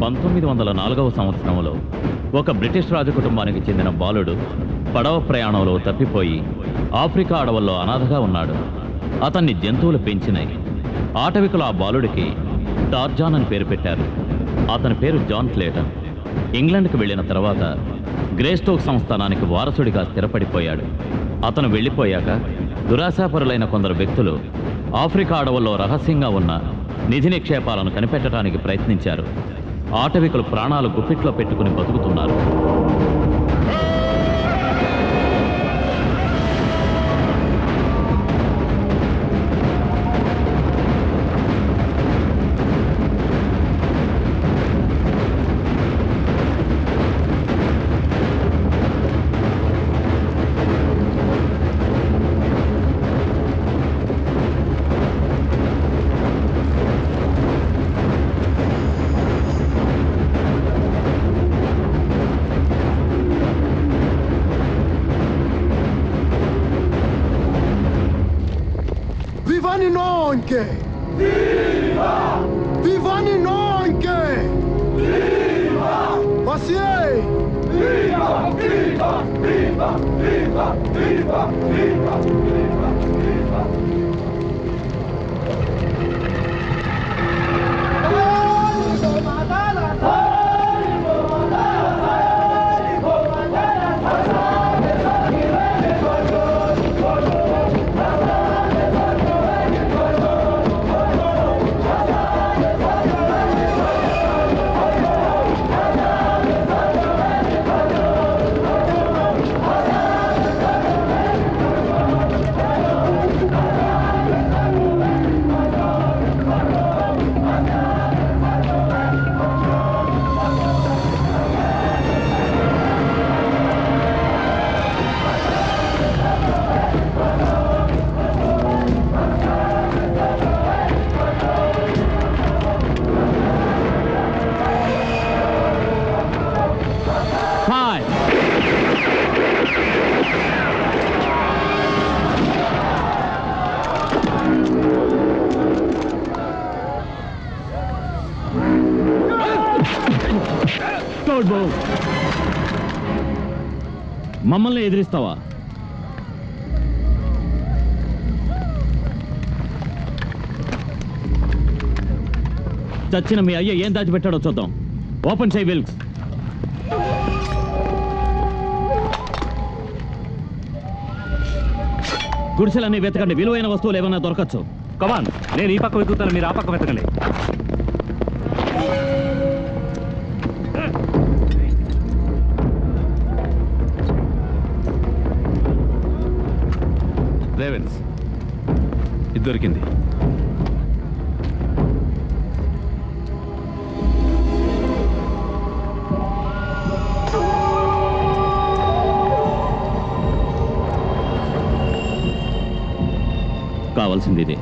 1904వ సంవత్సరంలో ఒక బ్రిటిష్ రాజు కుటుంబానికి చెందిన బాలుడు పడవ ప్రయాణంలో తప్పిపోయి ఆఫ్రికా అడవుల్లో అనాథగా ఉన్నాడు. అతన్ని జంతువులు పెంచినాయి. ఆటవికులు ఆ బాలుడికి టార్జాన్ అని పేరు పెట్టారు. అతని పేరు జాన్ క్లేటన్. ఇంగ్లాండ్కి వెళ్ళిన తర్వాత గ్రేస్టోక్ సంస్థానానికి వారసుడిగా స్థిరపడిపోయాడు. అతను వెళ్ళిపోయాక దురాశాపరులైన కొందరు వ్యక్తులు ఆఫ్రికా అడవుల్లో రహస్యంగా ఉన్న నిధి నిక్షేపాలను కనిపెట్టడానికి ప్రయత్నించారు. ఆటవికులు ప్రాణాలు గుప్పిట్లో పెట్టుకుని బతుకుతున్నారు. Viva! Viva Ninonke! Viva! Passier! Viva! Viva! Viva! Viva! Viva! Viva! Viva! Viva! మమ్మల్ని ఎదిరిస్తావా? చచ్చిన మీ అయ్య ఏం దాచిపెట్టాడో చూద్దాం. ఓపెన్ చేయి విల్క్స్. గుడిసెలన్నీ వెతకండి. విలువైన వస్తువులు ఏమైనా దొరకచ్చు. కమాన్, నేను ఈ పక్క వెతుకుతాను, మీరు ఆ పక్క వెతకండి. రేవెన్స్, ఇది దొరికింది. కావాల్సింది ఇదే.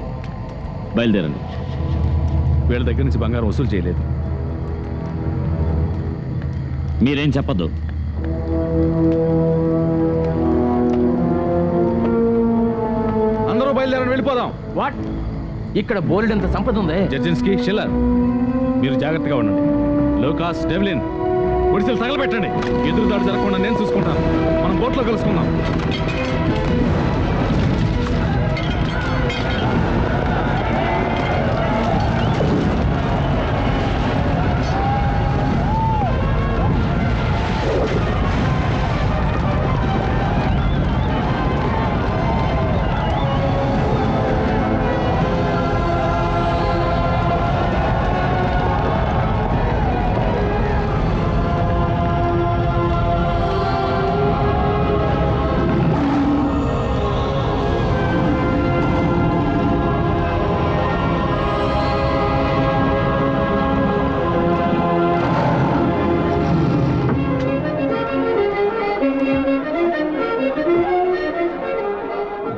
బయలుదేరండి. వీళ్ళ దగ్గర నుంచి బంగారం వసూలు చేయలేదు. మీరేం చెప్పద్దు. అందరూ బయలుదేరండి, వెళ్ళిపోదాం. వాట్? ఇక్కడ బోల్డెంత సంపద ఉంది. జర్జిన్స్కి, షిల్లర్, మీరు జాగ్రత్తగా ఉండండి. లూకాస్, డెవ్లిన్, గుడిసెలు తగలబెట్టండి. ఎదురుదాడి జరగకుండా నేను చూసుకుంటాను. మనం బోట్లో కలుసుకుందాం.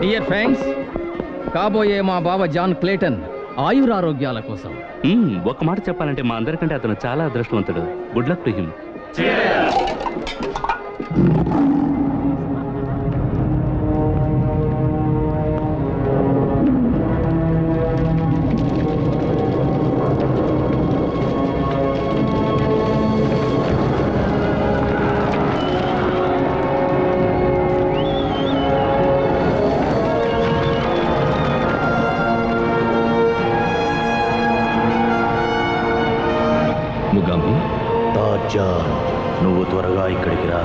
డియర్ ఫ్రెండ్స్, కాబోయే మా బావ జాన్ క్లేటన్ ఆయురారోగ్యాల కోసం. ఒక్క మాట చెప్పాలంటే మా అందరికంటే అతను చాలా అదృష్టవంతుడు. Good luck to him. John, నువ్వు త్వరగా ఇక్కడికి రా.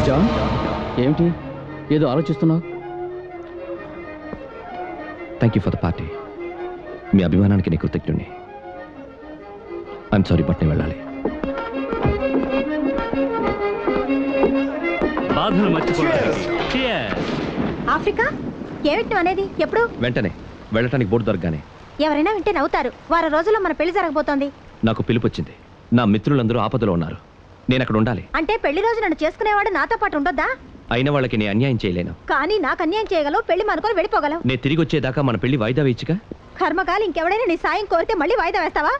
జాన్, ఏమిటి ఏదో ఆలోచిస్తున్నావు? Thank you for the party. మీ అభిమానానికి నీ కృతజ్ఞుణ్ణి. ఐఎమ్ సారీ, బట్ నేను వెళ్ళాలి. బాధలు మర్చిపోవడానికి. ఆఫ్రికా ఏమిటి అనేది? ఎప్పుడు? వెంటనే వెళ్ళటానికి బోర్డు దొరకగానే. ఎవరైనా వింటే నవ్వుతారు. వారం రోజుల్లో మన పెళ్లి జరగబోతోంది. నాకు పిలుపు వచ్చింది. నా మిత్రులందరూ ఆపదలో ఉన్నారు. నేను అక్కడ ఉండాలి. అంటే పెళ్లి రోజు నన్ను చేసుకునేవాడు నాతో పాటు ఉండొద్దా? అయిన వాళ్ళకి నేను అన్యాయం చేయలేను. కానీ నాకు అన్యాయం చేయగలవు, పెళ్లి మనకొని వెళ్ళిపోగలవు. నేను తిరిగి వచ్చేదాకా మన పెళ్లి వాయిదా వేయచ్చుగా. కర్మకాలి ఇంకెవడైనా నీ సాయం కోరితే మళ్ళీ వాయిదా వేస్తావా?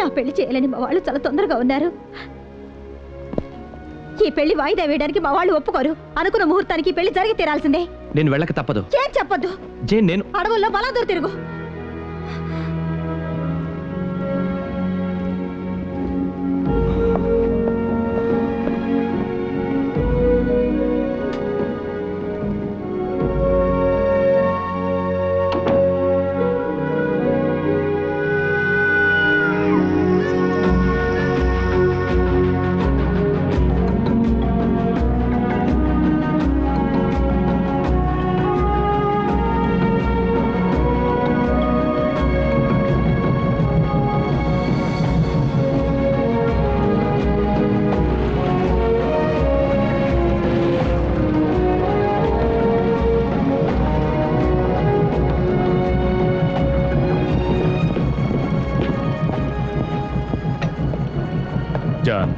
నా పెళ్లి చేయలేని మా వాళ్ళు చాలా తొందరగా ఉన్నారు. ఈ పెళ్లి వాయిదా వేయడానికి మా వాళ్ళు ఒప్పుకోరు. అనుకున్న ముహూర్తానికి పెళ్లి జరిగి తీరాల్సిందే. నేను వెళ్ళక తప్పదు. ఏం చెప్పొద్దు. జేన్, నేను అడవుల్లో బలాదూరు తిరుగు. జాన్,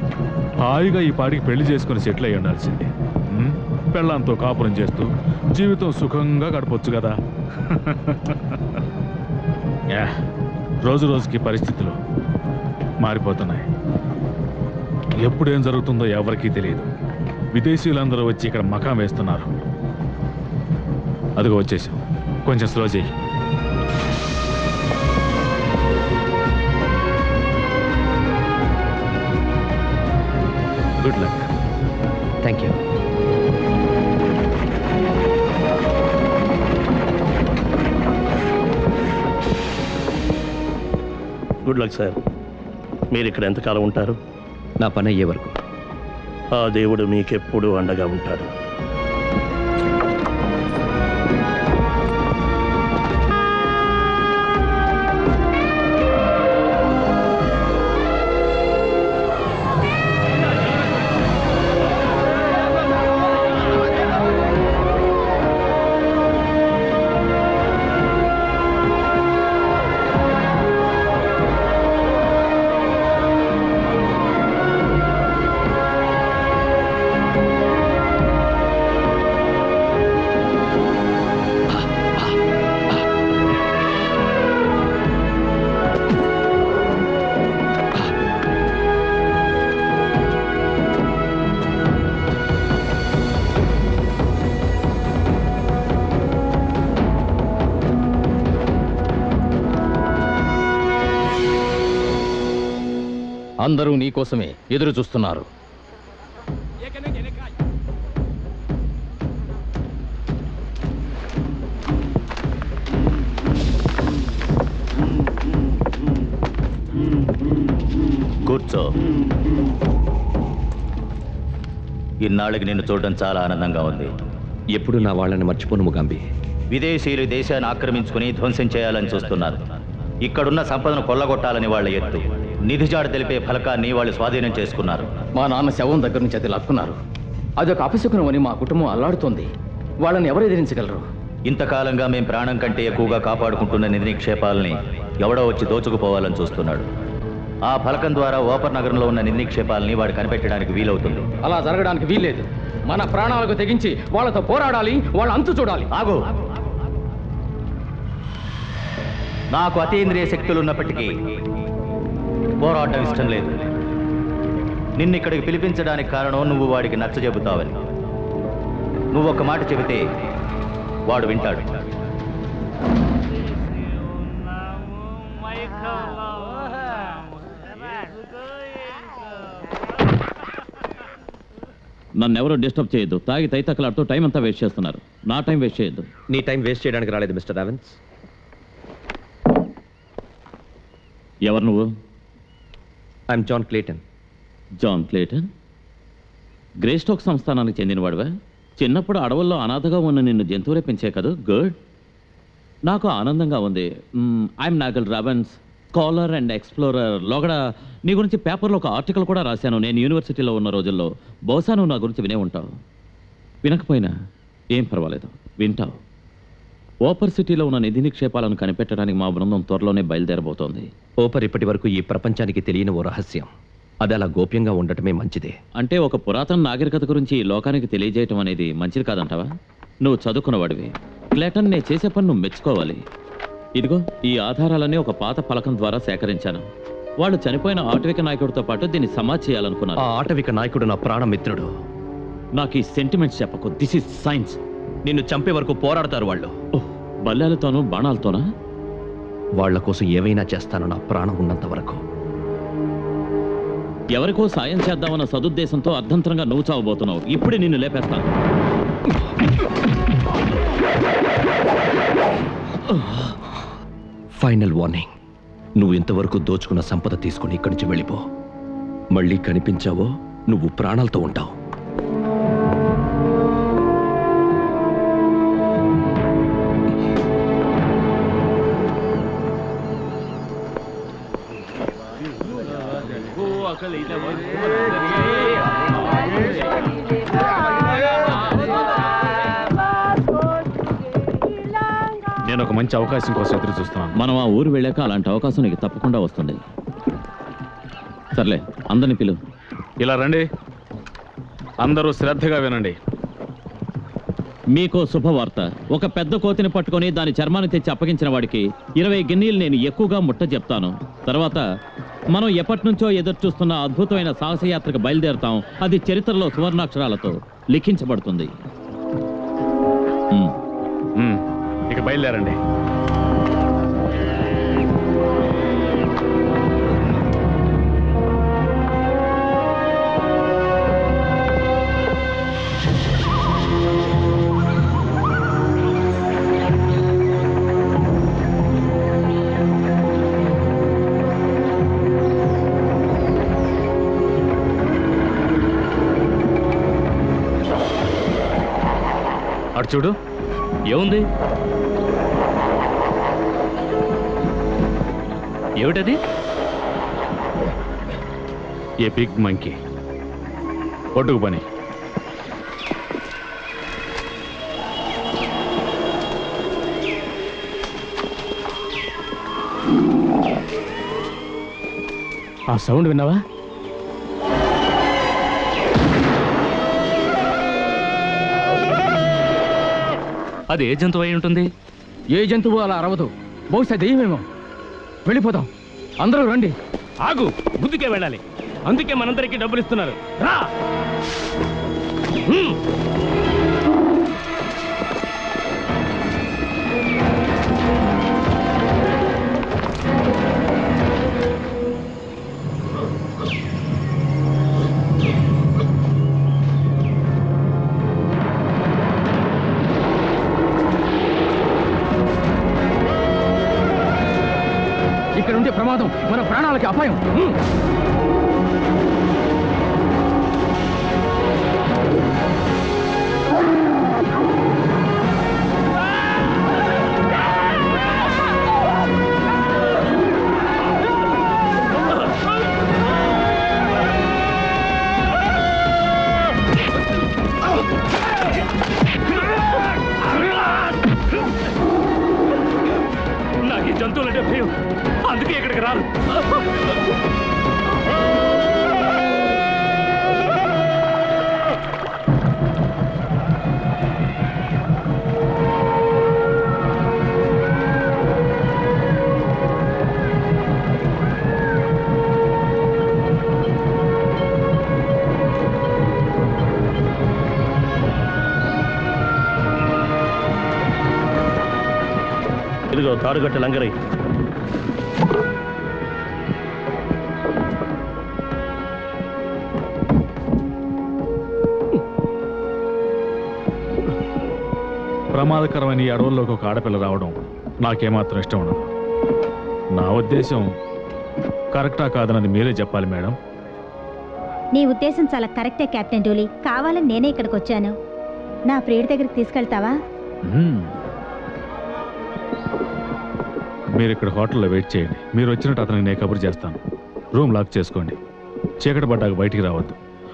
హాయిగా ఈ పాటికి పెళ్లి చేసుకుని సెటిల్ అయ్యి ఉండాల్సింది. పెళ్ళంతో కాపురం చేస్తూ జీవితం సుఖంగా గడపొచ్చు కదా. రోజు రోజుకి పరిస్థితులు మారిపోతున్నాయి. ఎప్పుడేం జరుగుతుందో ఎవరికీ తెలియదు. విదేశీయులందరూ వచ్చి ఇక్కడ మకాం వేస్తున్నారు. అదిగో వచ్చేసాం. కొంచెం స్లో చేయి. Good luck. Thank you. Good luck sir. మీరు ఇక్కడ ఎంతకాలం ఉంటారు? నా పని అయ్యే వరకు. ఆ దేవుడు మీకెప్పుడు అండగా ఉంటాడు. అందరూ నీకోసమే ఎదురు చూస్తున్నారు. కూర్చో. ఇన్నాళ్ళకి నిన్ను చూడడం చాలా ఆనందంగా ఉంది. ఎప్పుడు నా వాళ్ళని మర్చిపోను ముగాంబి. విదేశీయులు దేశాన్ని ఆక్రమించుకుని ధ్వంసం చేయాలని చూస్తున్నారు. ఇక్కడున్న సంపదను కొల్లగొట్టాలని వాళ్ళ ఎత్తు. నిధిజాడ తెలిపే ఫలకాన్ని వాళ్ళు స్వాధీనం చేసుకున్నారు. మా నాన్న శవం దగ్గర నుంచి అది లాక్కున్నారు. అదొక అపశకునమని మా కుటుంబం అల్లాడుతోంది. వాళ్ళని ఎవరు ఎదిరించగలరు? ఇంతకాలంగా మేం ప్రాణం కంటే ఎక్కువగా కాపాడుకుంటున్న నిధి నిక్షేపాలని ఎవడో వచ్చి దోచుకుపోవాలని చూస్తున్నాడు. ఆ ఫలకం ద్వారా ఓపర్ నగరంలో ఉన్న నిధి నిక్షేపాలని వాడు కనిపెట్టడానికి వీలవుతుంది. అలా జరగడానికి వీల్లేదు. మన ప్రాణాలకు తెగించి వాళ్ళతో పోరాడాలి, వాళ్ళ అంతు చూడాలి. ఆగు. నాకు అతీంద్రియ శక్తులు ఉన్నప్పటికీ పోరాటం ఇష్టం లేదు. నిన్ను ఇక్కడికి పిలిపించడానికి కారణం నువ్వు వాడికి నచ్చజెబుతావని. నువ్వు ఒక మాట చెబితే వాడు వింటాడు. నన్నెవరూ డిస్టర్బ్ చేయొద్దు. తాగి తైతక్కలాడుతూ టైం అంతా వేస్ట్ చేస్తున్నారు. నా టైం వేస్ట్ చేయొద్దు. నీ టైం వేస్ట్ చేయడానికి రాలేదు మిస్టర్ రావెన్స్. ఎవరు నువ్వు? I'm John Clayton. John Clayton? Greystoke సంస్థానానికి చెందినవాడివా? చిన్నప్పుడు అడవుల్లో అనాథగా ఉన్న నిన్ను జంతువులే పెంచే కదా. గుడ్, నాకు ఆనందంగా ఉంది. I'm Nigel Ravens, scholar and explorer. లోగడ నీ గురించి పేపర్లో ఒక ఆర్టికల్ కూడా రాశాను. నేను యూనివర్సిటీలో ఉన్న రోజుల్లో. బహుశా నువ్వు నా గురించి వినే ఉంటావు. వినకపోయినా ఏం పర్వాలేదు, వింటావు. ఓపర్ సిటీలో ఉన్న నిధి నిక్షేపాలను కనిపెట్టడానికి మా బృందం త్వరలోనే బయలుదేరబోతోంది. ఓపర్ ఇప్పటి వరకు ఈ ప్రపంచానికి తెలియని ఓ రహస్యం. అది అలా గోప్యంగా ఉండటమే మంచిదే. అంటే ఒక పురాతన నాగరికత గురించి ఈ లోకానికి తెలియజేయటం అనేది మంచిది కాదంటావా? నువ్వు చదువుకున్నవాడివి. క్లేటన్, నేను చేసే పని నువ్వు మెచ్చుకోవాలి. ఇదిగో ఈ ఆధారాలన్నీ ఒక పాత పలకం ద్వారా సేకరించాను. వాళ్ళు చనిపోయిన ఆటవిక నాయకుడితో పాటు దీన్ని సమాజ్ చేయాలనుకున్నారు. ఆ ఆటవిక నాయకుడు నా ప్రాణమిత్రుడు. నాకు ఈ సెంటిమెంట్స్ చెప్పకు. This is science. నిన్ను చంపే వరకు పోరాడతారు వాళ్ళు. బల్లాలతోనూ బాణాలతోనా? వాళ్ల కోసం ఏవైనా చేస్తాను, నా ప్రాణం ఉన్నంత వరకు. ఎవరికో సాయం చేద్దామన్న సదుద్దేశంతో అర్ధంతరంగా నువ్వు చావబోతున్నావు. ఇప్పుడే నిన్ను లేపేస్తాను. Final warning. నువ్వు ఇంతవరకు దోచుకున్న సంపద తీసుకుని ఇక్కడి నుంచి వెళ్ళిపో. మళ్ళీ కనిపించావో నువ్వు ప్రాణాలతో ఉంటావు. నేను ఒక మంచి అవకాశం కోసం ఎదురు చూస్తున్నాను. మనం ఆ ఊరు వెళ్ళాక అలాంటి అవకాశం నీకు తప్పకుండా వస్తుంది. సర్లే, అందరిని పిలు. ఇలా రండి, అందరూ శ్రద్ధగా వినండి. మీకో శుభవార్త. ఒక పెద్ద కోతిని పట్టుకొని దాని చర్మాన్ని తెచ్చి అప్పగించిన వాడికి 20 గిన్నీలు నేను ఎక్కువగా ముట్ట చెప్తాను. తర్వాత మనం ఎప్పటి నుంచో ఎదురు చూస్తున్న అద్భుతమైన సాహసయాత్రకు బయలుదేరుతాం. అది చరిత్రలో సువర్ణాక్షరాలతో లిఖించబడుతుంది. ఇక బయలుదేరండి. అటు చూడు, ఏముంది? ఏమిటది? A big monkey. ఒడ్డుకు పని. ఆ సౌండ్ విన్నావా? అది ఏ జంతువు అయి ఉంటుంది? ఏ జంతువు అలా అరవదు. బహుశా దెయ్యమేమో. వెళ్ళిపోదాం. అందరూ రండి. ఆగు, బుద్ధికే వెళ్ళాలి. అందుకే మనందరికీ డబ్బులు ఇస్తున్నారు. రా. ఇక్కడ ఉంటే ప్రమాదం, మన ప్రాణాలకి అపాయం. నాకు ఈ జంతువులంటే భయం, అందుకే ఇక్కడికి రారు. ఇదిగో తాడుగట్ట లంగరై. ప్రమాదకరమైన ఈ అడవుల్లోకి ఒక ఆడపిల్ల రావడం నాకేమాత్రం ఇష్టం ఉండదు. నా ఉద్దేశం కరెక్టా కాదన్నది మీరే చెప్పాలి మేడం. నీ ఉద్దేశం చాలా కరెక్టే కెప్టెన్ డూలీ. కావాలని నేనే ఇక్కడికి వచ్చాను. నా ప్రియుడి దగ్గరికి తీసుకెళ్తావా? మీరు ఇక్కడ హోటల్లో వెయిట్ చేయండి. మీరు వచ్చినట్టు అతనికి నేను కబురు చేస్తాను. రూమ్ లాక్ చేసుకోండి. చీకటి పడ్డాక బయటికి రావద్దు.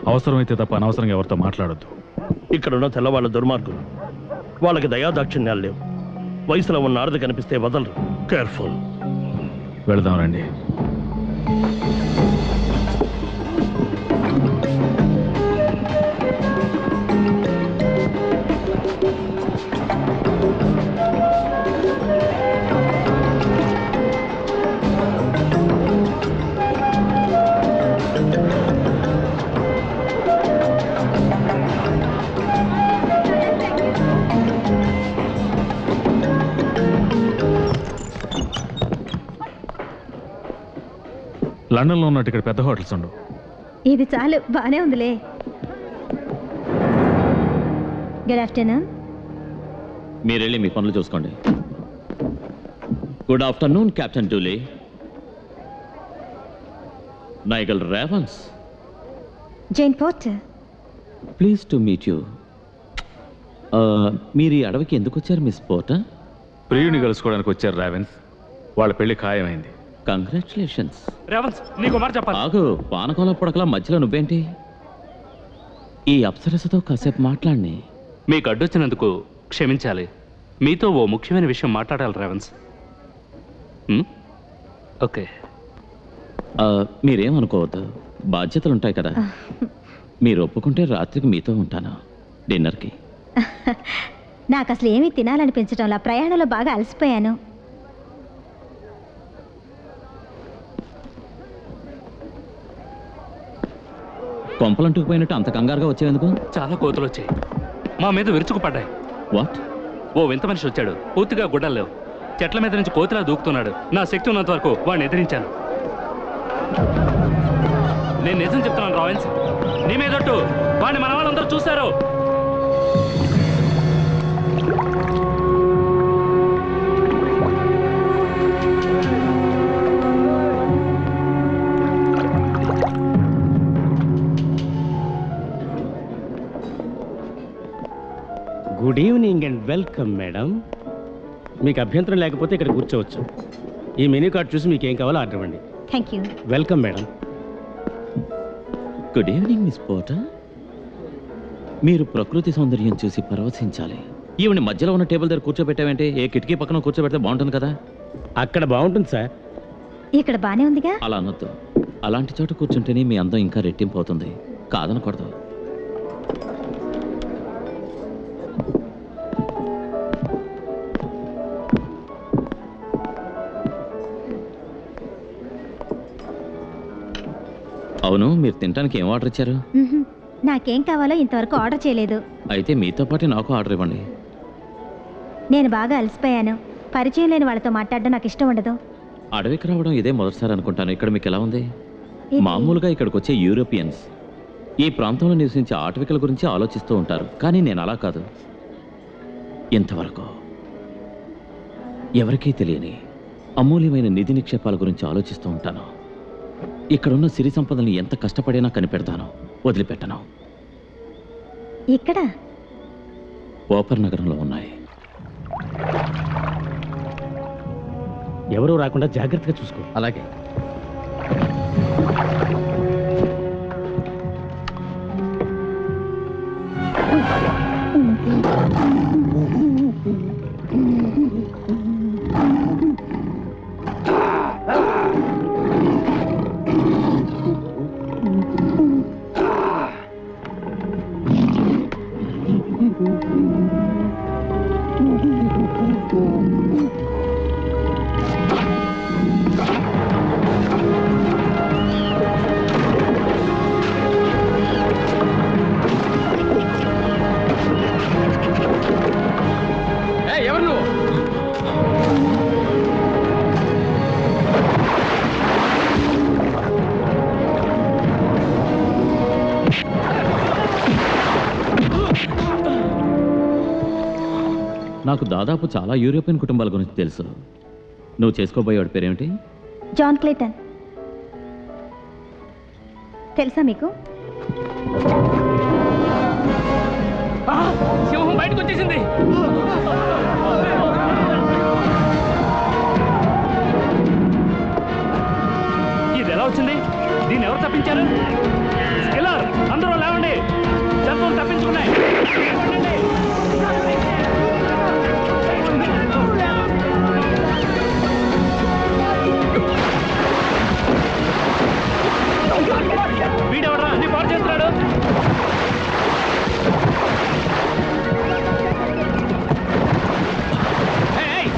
అవసరమైతే తప్ప అనవసరంగా ఎవరితో మాట్లాడొద్దు. ఇక్కడున్న తెల్లవాళ్ళ దుర్మార్గులు, వాళ్ళకి దయాదాక్షిణ్యాలు లేవు. వయసులో ఉన్న ఆడది కనిపిస్తే వదలరు. కేర్ఫుల్. వెళదాం రండి. లండన్లో ఉన్నట్టు ఇక్కడ పెద్ద హోటల్స్ ఉండవు. ఇది చాలు, బానే ఉందిలే. Good afternoon. మీరు వెళ్ళి మీ పనులు చూసుకోండి. Good afternoon captain Dooley. Nigel Ravens. Jane Porter. Please to meet you. మీరు ఈ అడవికి ఎందుకు వచ్చారు మిస్ పోర్టర్? ప్రియుని కలుసుకోవడానికి వచ్చారు రావెన్స్. వాళ్ళ పెళ్లి ఖాయమైంది. కంగ్రాచులేషన్స్. రేవంత్, నీకు మాట చెప్పాలి. ఆగు, పానకంలో పుడకలా మధ్యలో నువ్వేంటి? ఈ అప్సరసతో కాసేపు మాట్లాడిని. మీకు అడ్డొచ్చినందుకు క్షమించాలి. మీతో ఓ ముఖ్యమైన విషయం మాట్లాడాలి రేవన్స్. ఓకే. మీరేమనుకోవద్దు, బాధ్యతలుంటాయి కదా. మీరు ఒప్పుకుంటే రాత్రికి మీతో ఉంటాను డిన్నర్కి. నాకు అసలు ఏమీ తినాలనిపించడంలా. ప్రయాణంలో బాగా అలసిపోయాను. కొంపలంటుకు పోయినట్టు అంత కంగారుగా వచ్చేందుకు? చాలా కోతులు వచ్చాయి, మా మీద విరుచుకుపడ్డాయి. వాట్? ఓ వింత మనిషి వచ్చాడు, పూర్తిగా గుడ్డలు లేవు, చెట్ల మీద నుంచి కోతిలా దూకుతున్నాడు. నా శక్తి ఉన్నంత వరకు వాడిని ఎదిరించాను. నేను నిజం చెప్తున్నాను రావెన్స్, నీ మీదొట్టు. వాడిని మన వాళ్ళందరూ చూశారు. Good evening and welcome madam. మీకు అభ్యంతరం లేకపోతే ఇక్కడ కూర్చోవచ్చు. ఈ మెనూ కార్డ్ చూసి మీకు ఏం కావాలో ఆర్డర్ ఇవ్వండి. Thank you. Welcome madam. Good evening miss Porter. మీరు ప్రకృతి సౌందర్యం చూసి పరవశించాలి. ఈవిని మధ్యలో ఉన్న టేబుల్ దగ్గర కూర్చోబెట్టావేంటి? ఏ కిటికీ పక్కన కూర్చోబెడితే బాగుంటుంది కదా. అక్కడ బాగుంటుంది సార్. ఇక్కడ బానే ఉందిగా. అలా అనొద్దు. అలాంటి చోట కూర్చుంటేనే మీ అందం ఇంకా రెట్టింపు అవుతుంది. కాదనకూడదు. అవును, మీరు తినడానికి ఏం ఆర్డర్ ఇచ్చారు? నాకేం కావాలో ఇంతవరకు ఆర్డర్ చేయలేదు. అయితే మీతో పాటు నాకు ఆర్డర్ ఇవ్వండి. నేను బాగా అలసిపోయాను. పరిచయం లేని వాళ్ళతో మాట్లాడడం నాకు ఇష్టం ఉండదు. అడవికి రావడం ఇదే మొదటిసారి అనుకుంటాను. ఇక్కడ మీకు ఎలా ఉంది? ఇది- మామూలుగా ఇక్కడికి వచ్చే యూరోపియన్స్ ఈ ప్రాంతంలో నివసించే ఆటవికల గురించి ఆలోచిస్తూ ఉంటారు. కానీ నేను అలా కాదు. ఇంతవరకు ఎవరికీ తెలియని అమూల్యమైన నిధి నిక్షేపాల గురించి ఆలోచిస్తూ ఉంటాను. ఇక్కడున్న సిరి సంపదల్ని ఎంత కష్టపడైనా కనిపెడతాను, వదిలిపెట్టను. ఇక్కడ ఓపర్ నగరంలో ఉన్నాయి. ఎవరూ రాకుండా జాగ్రత్తగా చూసుకో. అలాగే. నాకు దాదాపు చాలా యూరోపియన్ కుటుంబాల గురించి తెలుసు. నువ్వు చేసుకోబోయేవాడి పేరేమిటి? John Clayton. తెలుసా మీకు? సింహం బయటకు వచ్చేసింది. ఇది ఎలా వచ్చింది? దీన్ని ఎవరు తప్పించారు? స్కిల్లర్, అందరూ లేవండి. జంతువులు తప్పించుకున్నాయి. వీడెవడరా అన్ని పాడు చేస్తున్నాడు?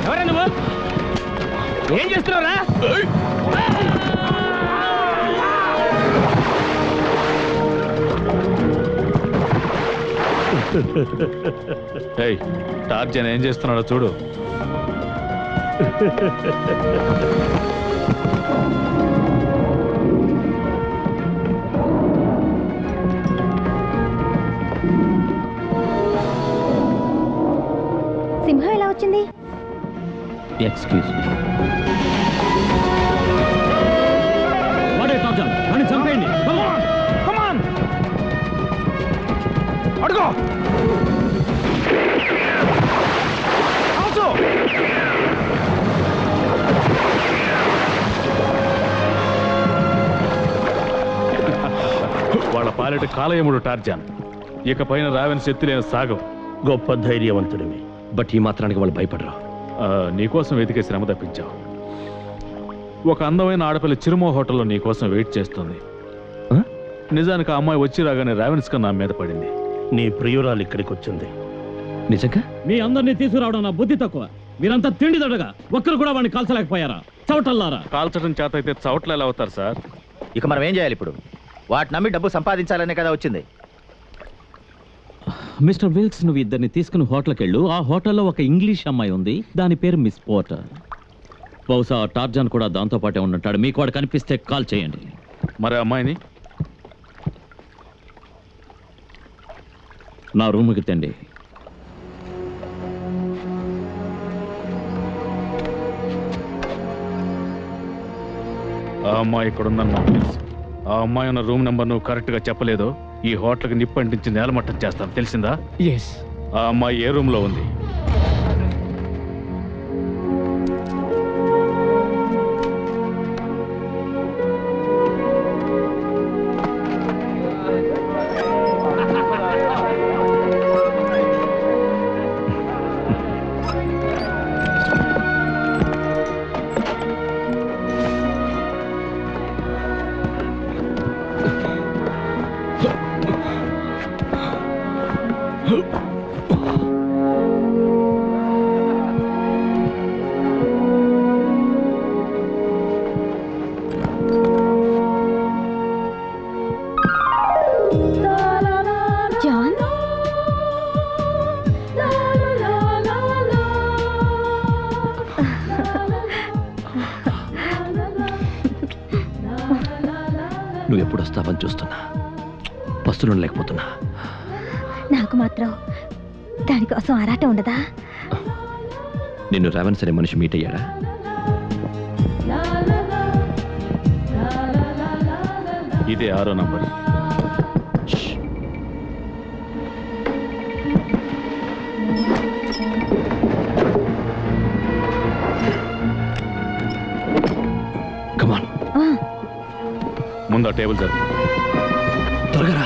ఎవరా నువ్వు? ఏం చేస్తున్నావురా? టార్జన్ ఏం చేస్తున్నాడో చూడు. సింహం ఎలా వచ్చింది? Excuse me. వాడే టార్జన్, వాడిని చంపేయండి. అడుగో. వాళ్ళ పాలిట కాలయముడు టార్జాన్. ఇకపైన రావెన్ శక్తి లేని సాగం. గొప్ప ధైర్యవంతుడివి. బట్ ఈ మాత్రానికి వాళ్ళు భయపడరు. నీకోసం వెతికే శ్రమ తప్పించావు. ఒక అందమైన ఆడపిల్ల చిరుమో హోటల్లో నీకోసం వెయిట్ చేస్తుంది. నిజానికి ఆ అమ్మాయి వచ్చి రాగానే రావెన్స్ నా మీద పడింది. నీ ప్రియురాలు ఇక్కడికి వచ్చింది. నిజంగా? మీ అందరినీ తీసుకురావడం నా బుద్ధి తక్కువ. మీరంతా తిండి దొడగా ఒక్కరు కూడా వాడిని కాల్చలేకపోయారా? చవటల్లారా. కాల్చడం చేత అయితే చవట్లు ఎలా అవుతారు సార్? ఇక మనం ఏం చేయాలి ఇప్పుడు? వాటి నమ్మి డబ్బు సంపాదించాలనే కదా వచ్చింది. మిస్టర్ విల్క్స్, నువ్వు ఇద్దరిని తీసుకుని హోటల్కి వెళ్ళు. ఆ హోటల్లో ఒక ఇంగ్లీష్ అమ్మాయి ఉంది, దాని పేరు మిస్ పోర్టర్. బహుశా టార్జాన్ కూడా దాంతో పాటే ఉంటుంటాడు. మీకు వాడు కనిపిస్తే కాల్ చేయండి. మరి అమ్మాయిని నా రూముకి తండి. ఆ అమ్మాయి ఇక్కడ ఉందని నాకు తెలుసు. ఆ అమ్మాయి ఉన్న రూమ్ నెంబర్ నువ్వు కరెక్ట్గా చెప్పలేదో ఈ హోటల్కి నిప్పంటించి నేలమట్టం చేస్తాను, తెలిసిందా? ఎస్. ఆ అమ్మాయి ఏ రూమ్లో ఉంది? జాన్, నువ్వు ఎప్పుడు వస్తావని చూస్తున్నా. బస్సులో లేకపోతున్నా. నాకు మాత్రం దానికోసం ఆరాటం ఉండదా? నిన్ను రావెన్స్ అనే మనిషి మీట్ అయ్యాడా? ఇదే 6వ నంబర్. కమాన్, ముందు ఆ టేబుల్ జరుగు. త్వరగా రా.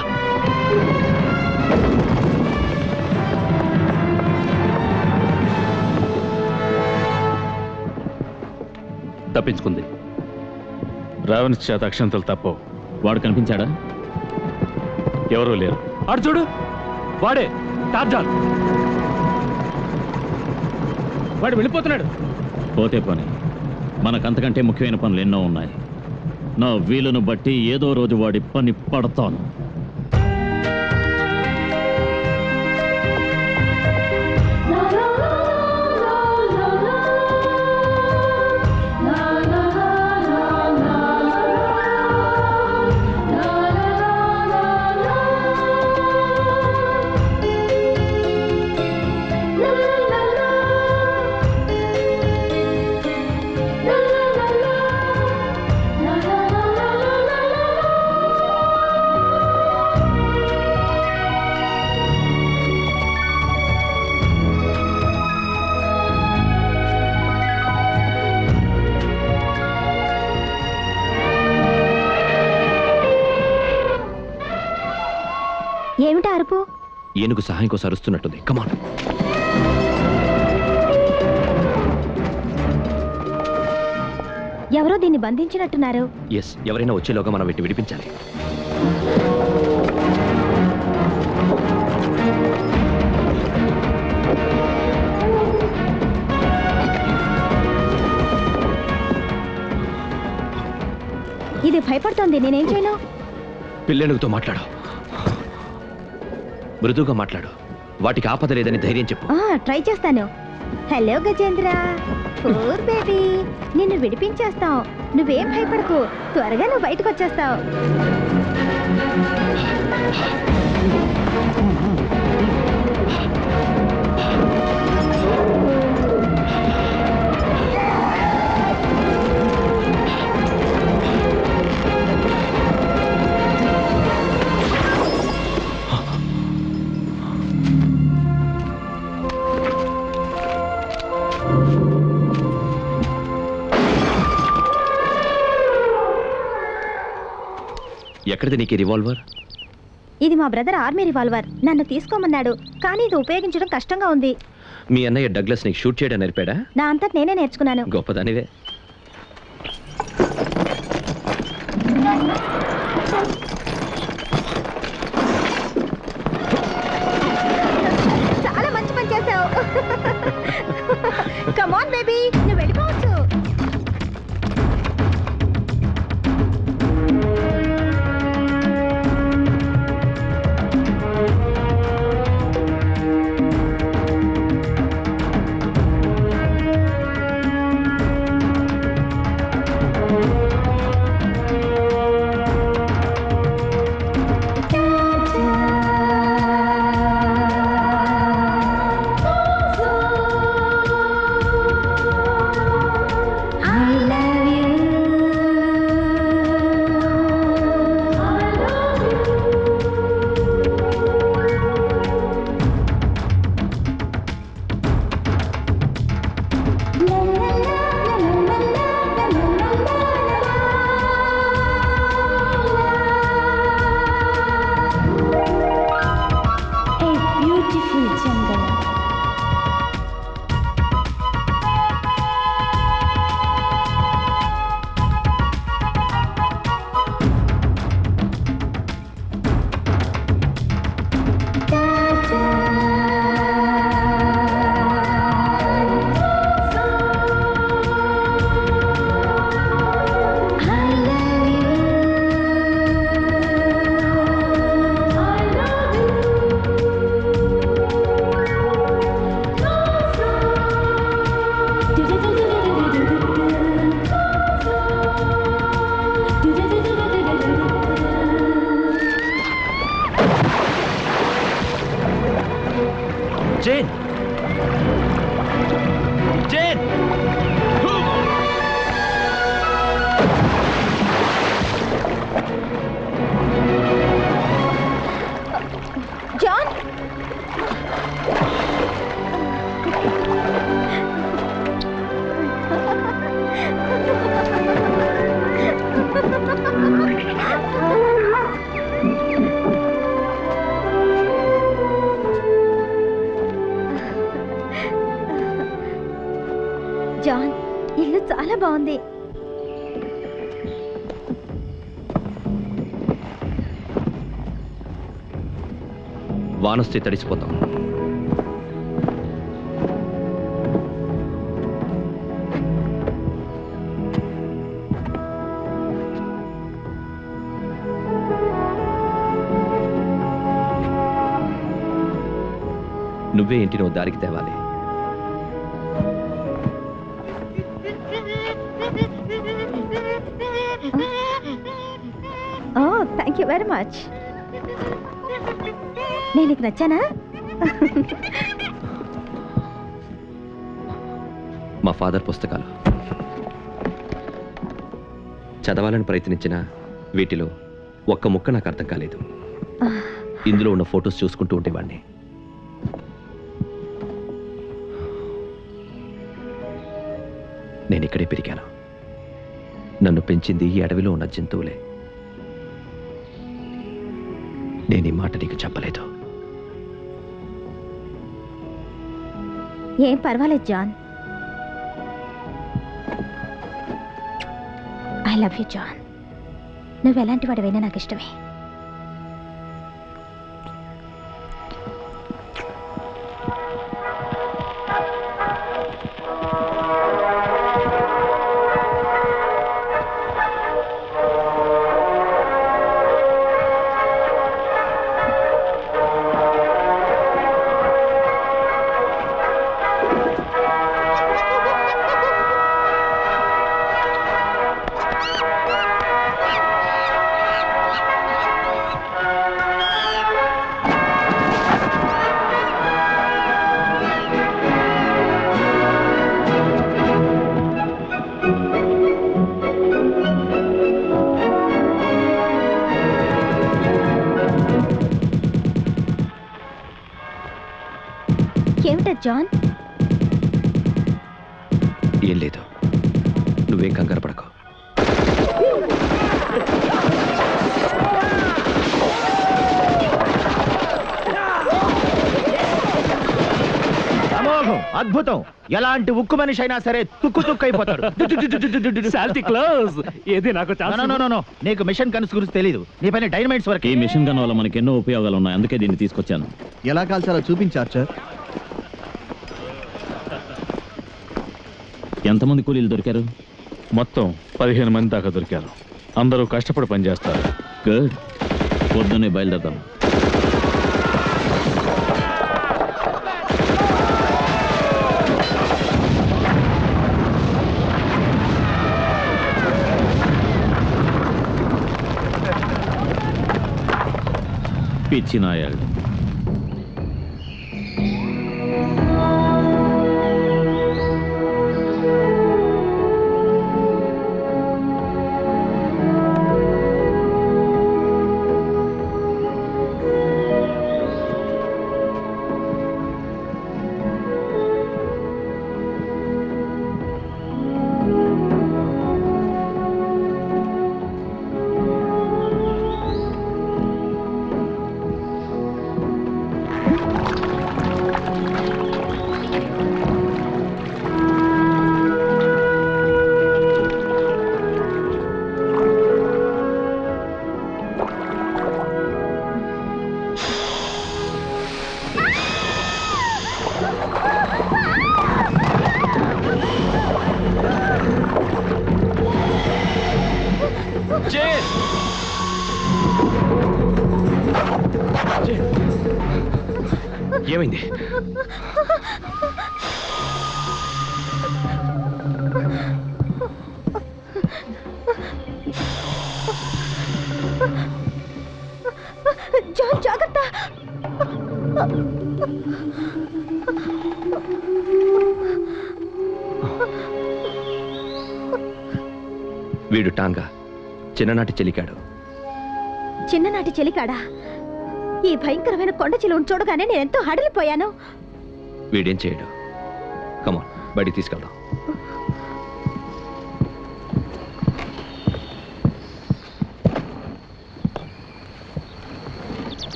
తప్పించుకుంది. రావెన్స్ చేత అక్షంతలు తప్పవు. వాడు కనిపించాడా? ఎవరూ లేరు. అటు చూడు, వాడే టార్జాన్. వాడు వెళ్ళిపోతున్నాడు. పోతే పని. మనకంతకంటే ముఖ్యమైన పనులు ఎన్నో ఉన్నాయి. నా వీలును బట్టి ఏదో రోజు వాడి పని పడతాను. ఏనుగు సహాయం కోసం అరుస్తున్నట్టుంది. కమాన్. ఎవరో దీన్ని బంధించినట్టున్నారు. ఎస్, ఎవరైనా వచ్చేలోగా మనం వీటిని విడిపించాలి. ఇది భయపడుతోంది, నేనేం చేయను? పిల్లెనుగుతో మాట్లాడు, మృదువుగా మాట్లాడు. వాటికి ఆపద లేదని ధైర్యం చెప్పు. ట్రై చేస్తాను. హలో గజేంద్ర, పూర్ బేబీ, నిన్ను విడిపించేస్తాం. నువ్వేం భయపడకు, త్వరగా నువ్వు బయటకు వచ్చేస్తావు. ఎక్కడిది నీకు రివాల్వర్? ఇది మా బ్రదర్ ఆర్మీ రివాల్వర్. నన్ను తీసుకోమన్నాడు, కానీ ఇది ఉపయోగించడం కష్టంగా ఉంది. మీ అన్నయ్య డగ్లస్ నీకు షూట్ చేయడం నేర్పాడా? నా అంతట నేనే నేర్చుకున్నాను. గొప్పదానివే. చాలా మంచి పని చేశావు. కమాన్ బేబీ, నువ్వు వెళ్ళిపోవచ్చు. Jane! Jane! John! జాన్, ఇల్లు చాలా బాగుంది. వానొస్తే తడిసిపోతాం. నువ్వే ఇంటిని దారికి తేవాలి. Thank you very much. నేను నీకు నచ్చానా? మా ఫాదర్ పుస్తకాలు చదవాలని ప్రయత్నించిన వీటిలో ఒక్క ముక్క నాకు అర్థం కాలేదు. ఇందులో ఉన్న ఫొటోస్ చూసుకుంటూ ఉండేవాడిని. నేను ఇక్కడే పెరిగాను. నన్ను పెంచింది ఈ అడవిలో ఉన్న జంతువులే. నేను ఈ మాట నీకు చెప్పలేదు. ఏం పర్వాలేదు John. I love you John. నువ్వు ఎలాంటి వాడివైనా నాకు ఇష్టమే. ఏమిటా జాన్? ఏం లేదు, నువ్వేం కంగారు పడకు. అమోఘం, అద్భుతం. ఎలాంటి ఉక్కు మనిషి అయినా సరే తుక్కు తుక్కు అయిపోతాడు. శాంతి క్లోజ్. ఏది నాకు ఛాన్స్? నీకు మిషన్ గన్స్ గురించి తెలీదు. నీ పైన డైనమైట్స్ వరకు. ఈ మిషన్ గన్ వల్ల మనకి ఎన్నో ఉపయోగాలు ఉన్నాయి, అందుకే దీన్ని తీసుకొచ్చాను. ఎలా కాల్చాలో చూపించారు సార్. ఎంతమంది కూలీలు దొరికారు? మొత్తం 15 మంది దాకా దొరికారు. అందరూ కష్టపడి పనిచేస్తారు. గుడ్. పొద్దున్నే బయలుదేరదాం. పిచ్చి నాయాడు. ఏమైంది? జాన్ జాగ్రత్త. వీడు టాంగా, చిన్ననాటి చెలికాడు. చిన్ననాటి చెలికాడా? ఈ భయంకరమైన కొండ చిలువను చూడగానే నేను ఎంతో హడలిపోయాను. వీడేం చేయడు. కమాన్, బయటికి తీసుకెళ్దాం.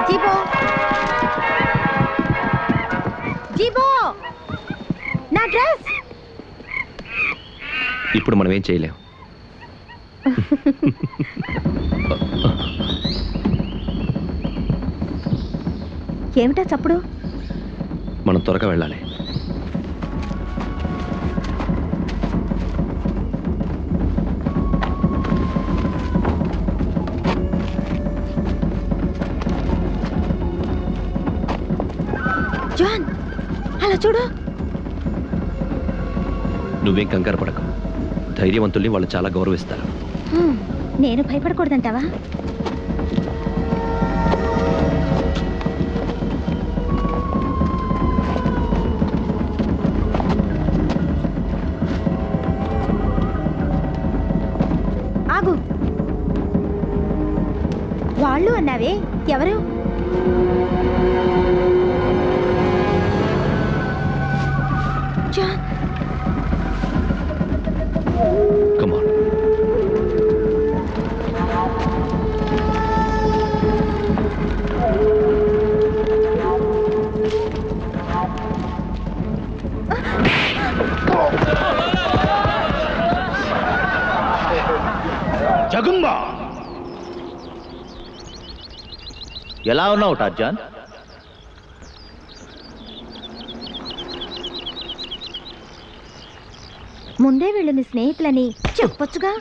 జీబో, జీబో, నా డ్రెస్. ఇప్పుడు మనం ఏం చేయలేం. ఏమిటా చప్పుడు? మనం త్వరగా వెళ్ళాలి. జాన్, అలా చూడు. నువ్వేం కంగారు పడకు. ధైర్యవంతుల్ని వాళ్ళు చాలా గౌరవిస్తారు. నేను భయపడకూడదంటావా? ఆగు. వాళ్ళు అన్నావే, ఎవరు? John Come on. జగుంబా ఎలా ఉన్నావు టార్జాన్? ముందే వీళ్ళు నీ స్నేహితులని చెప్పొచ్చుగా.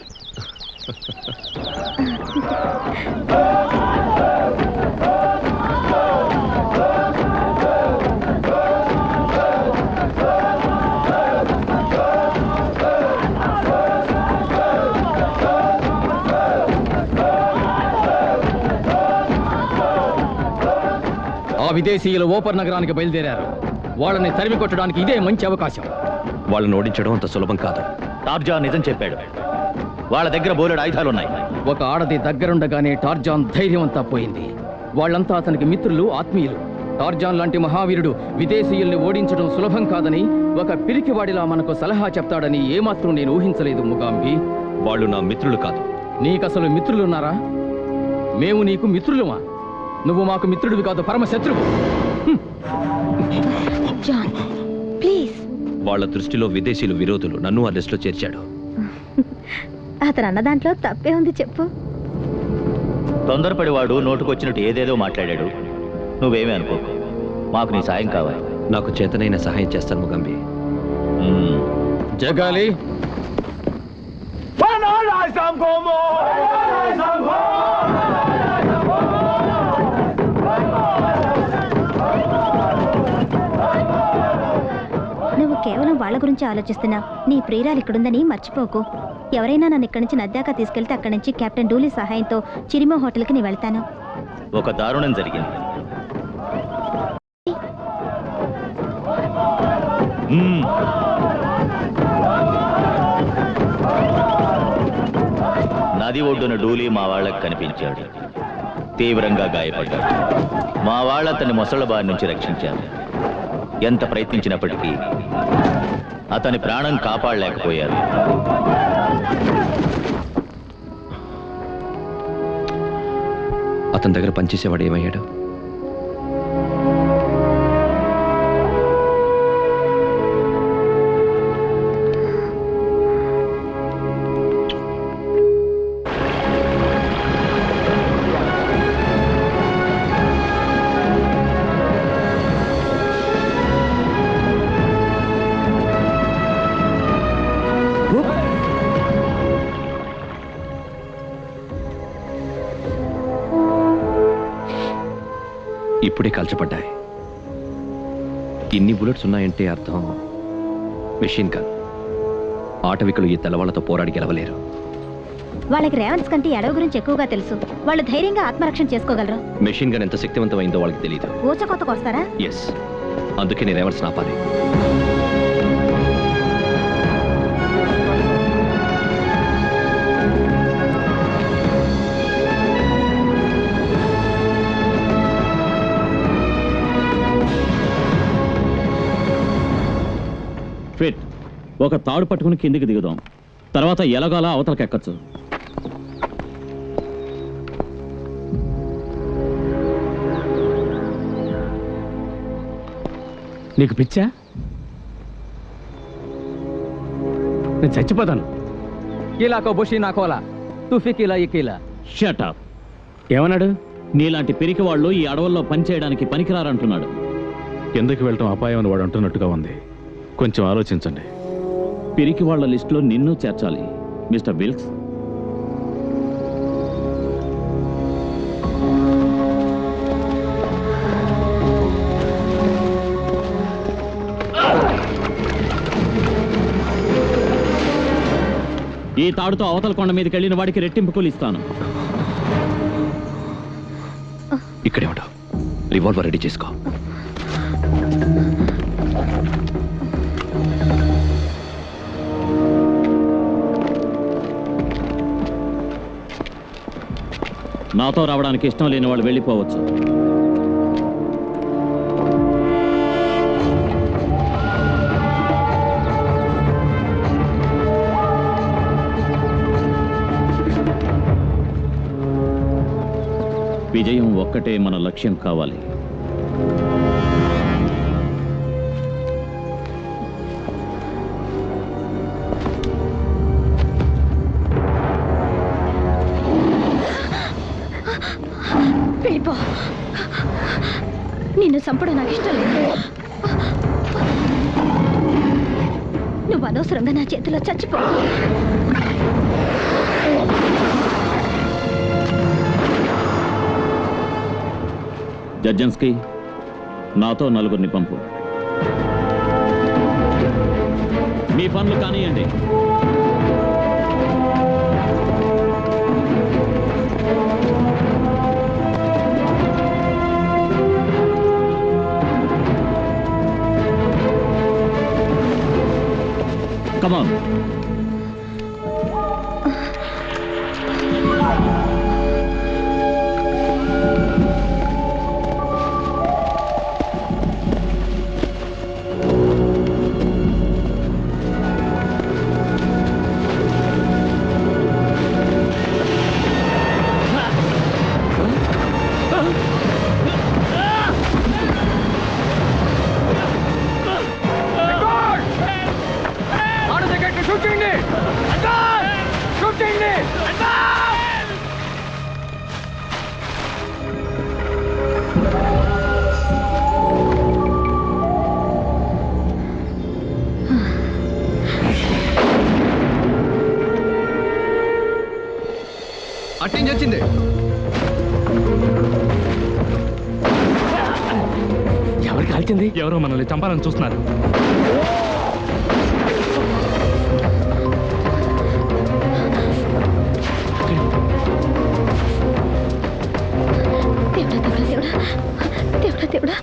ఆ విదేశీయులు ఓపర్ నగరానికి బయలుదేరారు. వాళ్ళని తరిమి కొట్టడానికి ఇదే మంచి అవకాశం. వాళ్ళని ఓడించడం అంత సులభం కాదు. టార్జాన్ నిజం చెప్పాడు. వాళ్ళ దగ్గర బోలెడు ఆయుధాలున్నాయి. ఒక ఆడది దగ్గరుండగానే టార్జాన్ ధైర్యం అంతా పోయింది. వాళ్ళంతా అతనికి మిత్రులు, ఆత్మీయులు. టార్జాన్ లాంటి మహావీరుడు విదేశీయుల్ని ఓడించడం సులభం కాదని, ఒక పిరికివాడిలా మనకు సలహా చెప్తాడని ఏమాత్రం నేను ఊహించలేదు ముగాంబి. వాళ్ళు నా మిత్రులు కాదు. నీకసలు మిత్రులున్నారా? మేము నీకు మిత్రులమా? నువ్వు మాకు మిత్రుడివి కాదు, పరమ శత్రువు. John please. వాళ్ళ దృష్టిలో విదేశీయులు విరోధులు. నన్ను ఆ లిస్టులో చేర్చాడు. అతను అన్న దాంట్లో తప్పే ఉంది చెప్పు. తొందరపడి వాడు నోటుకొచ్చినట్టు ఏదేదో మాట్లాడాడు. నువ్వేమీ అనుకోకు. మాకు నీ సాయం కావాలి. నాకు చేతనైన సహాయం చేస్తాను ముగంబి. జగాలి నువ్వు కేవలం వాళ్ళ గురించి ఆలోచిస్తున్నావు. నీ ప్రియురాలు ఇక్కడుందని మర్చిపోకు. ఎవరైనా నన్ను ఇక్కడి నుంచి నద్దాక తీసుకెళ్తే అక్కడి నుంచి కెప్టెన్ డూలీ సహాయంతో చిరిమో హోటల్కి నేను వెళ్తాను. ఒక దారుణం జరిగింది. నది ఒడ్డున డూలీ మా వాళ్ళకి కనిపించాడు. తీవ్రంగా గాయపడ్డాడు. మా వాళ్ళ అతన్ని మొసళ్ళ బారి నుంచి రక్షించారు. ఎంత ప్రయత్నించినప్పటికీ అతని ప్రాణం కాపాడలేకపోయారు. అతని దగ్గర పనిచేసేవాడు ఏమయ్యాడు? ఇప్పుడే కాల్చబడ్డాయి. ఇన్ని బుల్లెట్స్ ఉన్నాయంటే అర్థం మెషిన్ గన్. ఆటవికులు ఈ తెల్లవాళ్లతో పోరాడి గెలవలేరు. వాళ్ళకి రేవన్స్ కంటే అడవి గురించి ఎక్కువగా తెలుసు. వాళ్ళు ధైర్యంగా ఆత్మరక్షణ చేసుకోగలరు. మెషిన్ గన్ ఎంత శక్తివంతమైందో వాళ్ళకి తెలియదు. ఊచకొత్తకు వస్తారా? ఎస్, అందుకే నేను రేవన్స్ ఆపాలి. ఫిట్, ఒక తాడు పట్టుకుని కిందికి దిగుదాం. తర్వాత ఎలాగోలా అవతలకి ఎక్కచ్చు. నీకు పిచ్చా? నేను చచ్చిపోతాను. కీలాకో బుషి నాకోలా తుఫి కీలా ఇకీలా. Shut up. ఏమన్నాడు? నీలాంటి పిరికి వాళ్ళు ఈ అడవుల్లో పనిచేయడానికి పనికిరారంటున్నాడు. కిందకి వెళ్ళటం అపాయం అని వాడు అంటున్నట్టుగా ఉంది. కొంచెం ఆలోచించండి. పిరికి వాళ్ళ లిస్టులో నిన్ను చేర్చాలి మిస్టర్ విల్క్స్. ఈ తాడుతో అవతల కొండ మీదకి వెళ్ళిన వాడికి రెట్టింపు కూలి ఇస్తాను. ఇక్కడే ఉంటావు. రివాల్వర్ రెడీ చేసుకో. నాతో రావడానికి ఇష్టం లేని వాళ్ళు వెళ్ళిపోవచ్చు. విజయం ఒక్కటే మన లక్ష్యం కావాలి. వెళ్ళిపో. నిన్ను చంపడం నాకు ఇష్టం లేదు. నువ్వు అనవసరంగా నా చేతిలో చచ్చిపో. జడ్జన్స్కి నాతో 4 పంపు. మీ పనులు కానియండి. Come on. అట్టించి వచ్చింది. ఎవరికి కాల్చింది? ఎవరో మనల్ని చంపాలని చూస్తున్నారు. దేవుడా దేవుడా దేవుడా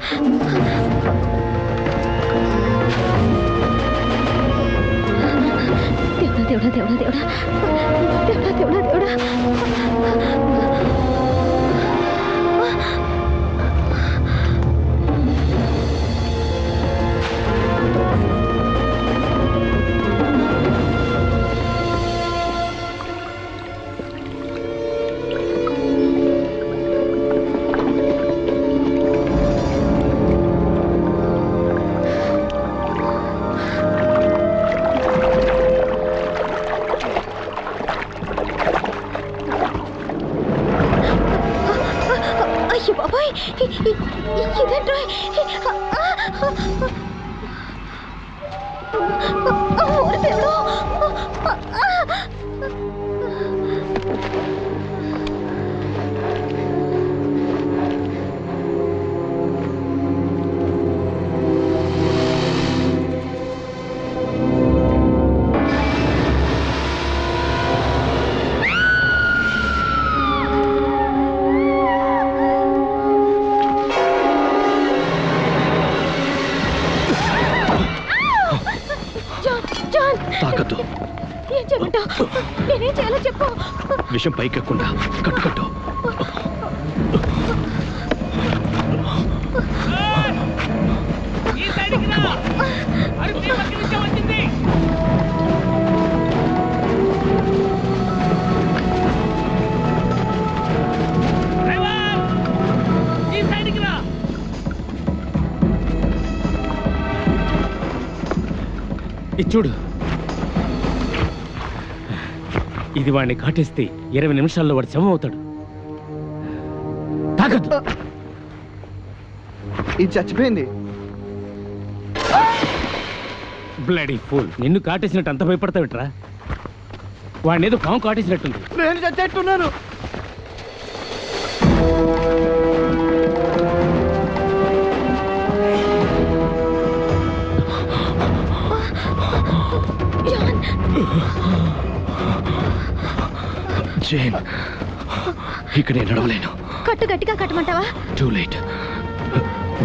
దేవుడా దేవుడా దేవుడా దేవుడా దేవుడా దేవుడా దేవుడా అయ్యో బాబాయ్, ఇదేంటో. ఓరి దేవుడు. తాకద్దు. ఏం చేయమంటావు? నేనేం చేయాలో చెప్పు. విషం పైకెక్కకుండా కట్టు. ఇది చూడు. ఇది వాడిని కాటేస్తే 20 నిమిషాల్లో వాడు శవం అవుతాడు. తాగద్దు. ఇది చచ్చిపోయింది. Bloody fool. నిన్ను కాటేసినట్టు అంత భయపడతావిట్రా? వాడిని ఏదో పాము కాటేసినట్టుంది. నేను చచ్చేట్టున్నాను. జేన్, ఇక్కడ నేను నడవలేను. కట్టు గట్టిగా కట్టమంటావా? Too late.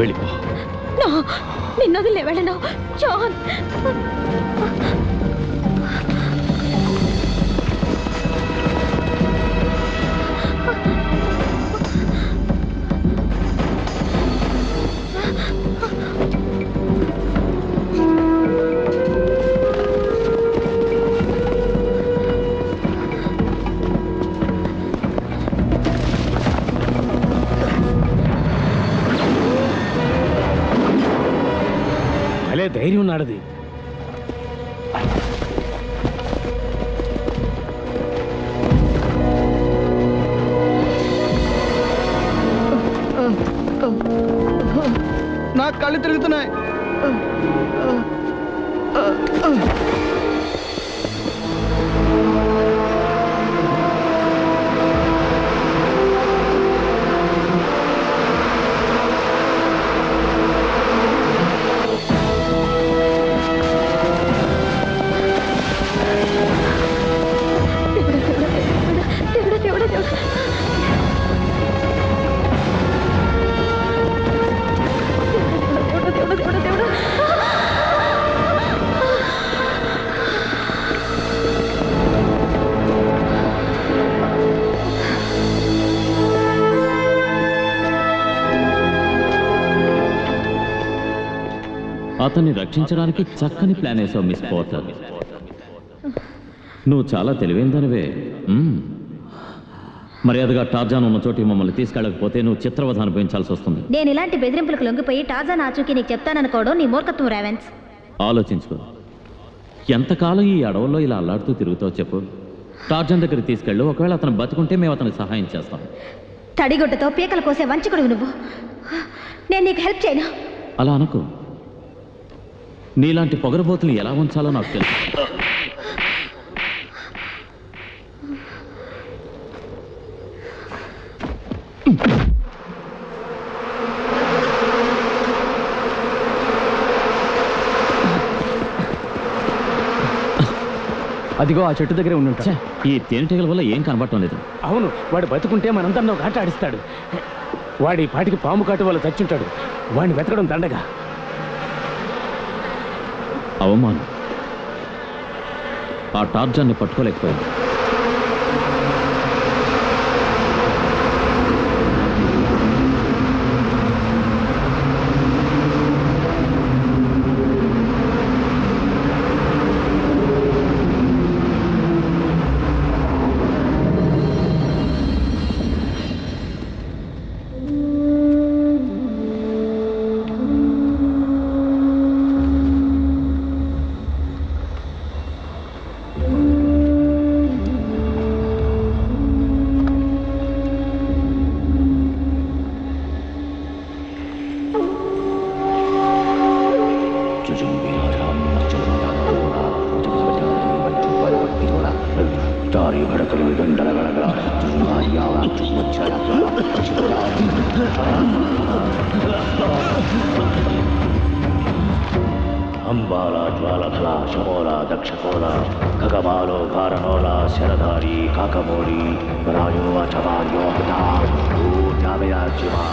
వెళ్ళిపో. నిన్ను వదిలే వెళ్ళను జాన్. ఎక్కడున్నాడది? నాకు కళ్ళు తిరుగుతున్నాయి. అతన్ని రక్షించడానికి చక్కని ప్లాన్ వేసావు మిస్ పోర్టర్. నువ్వు చాలా తెలివైందనివే. మర్యాదగా టార్జాన్ ఉన్న చోటికి మమ్మల్ని తీసుకెళ్ళకపోతే నువ్వు చిత్రవధ అనుభవించాల్సి వస్తుంది. నేను ఇలాంటి బెదిరింపులకు లొంగిపోయి టార్జాన్ ఆచూకీ నీకు చెప్తాననుకోవడం నీ మూర్ఖత్వం రావెన్స్. ఆలోచించుకో. ఎంతకాలం ఈ అడవుల్లో ఇలా అల్లాడుతూ తిరుగుతావు చెప్పు. టార్జాన్ దగ్గరికి తీసుకెళ్ళు. ఒకవేళ అతను బతుకుంటే మేము అతనికి సహాయం చేస్తాం. తడిగుడ్డతో పీకలు కోసే వంచకుడు నువ్వు. నేను నీకు హెల్ప్ చేయను. అలా అనుకో. నీలాంటి పొగరబోతులు ఎలా ఉంచాలో నాకు తెలుసు. అదిగో ఆ చెట్టు దగ్గరే ఉండి ఉంటా. ఈ తేనెటీగల వల్ల ఏం కనబడటం లేదు. అవును, వాడు బతుకుంటే మనందరినీ ఒక ఆట ఆడిస్తాడు. వాడి పాటికి పాము కాటు వల్ల చచ్చుంటాడు. వాడిని వెతకడం దండగా. అవమానం. ఆ టార్జాన్ని పట్టుకోలేకపోయింది. అంబాలా జ్వాలఫల శమోల దక్షకోల ఖగమాలో భారణోల శరధారి కాకమోడి రాయోవచవార్యోహత జామయాజిమా.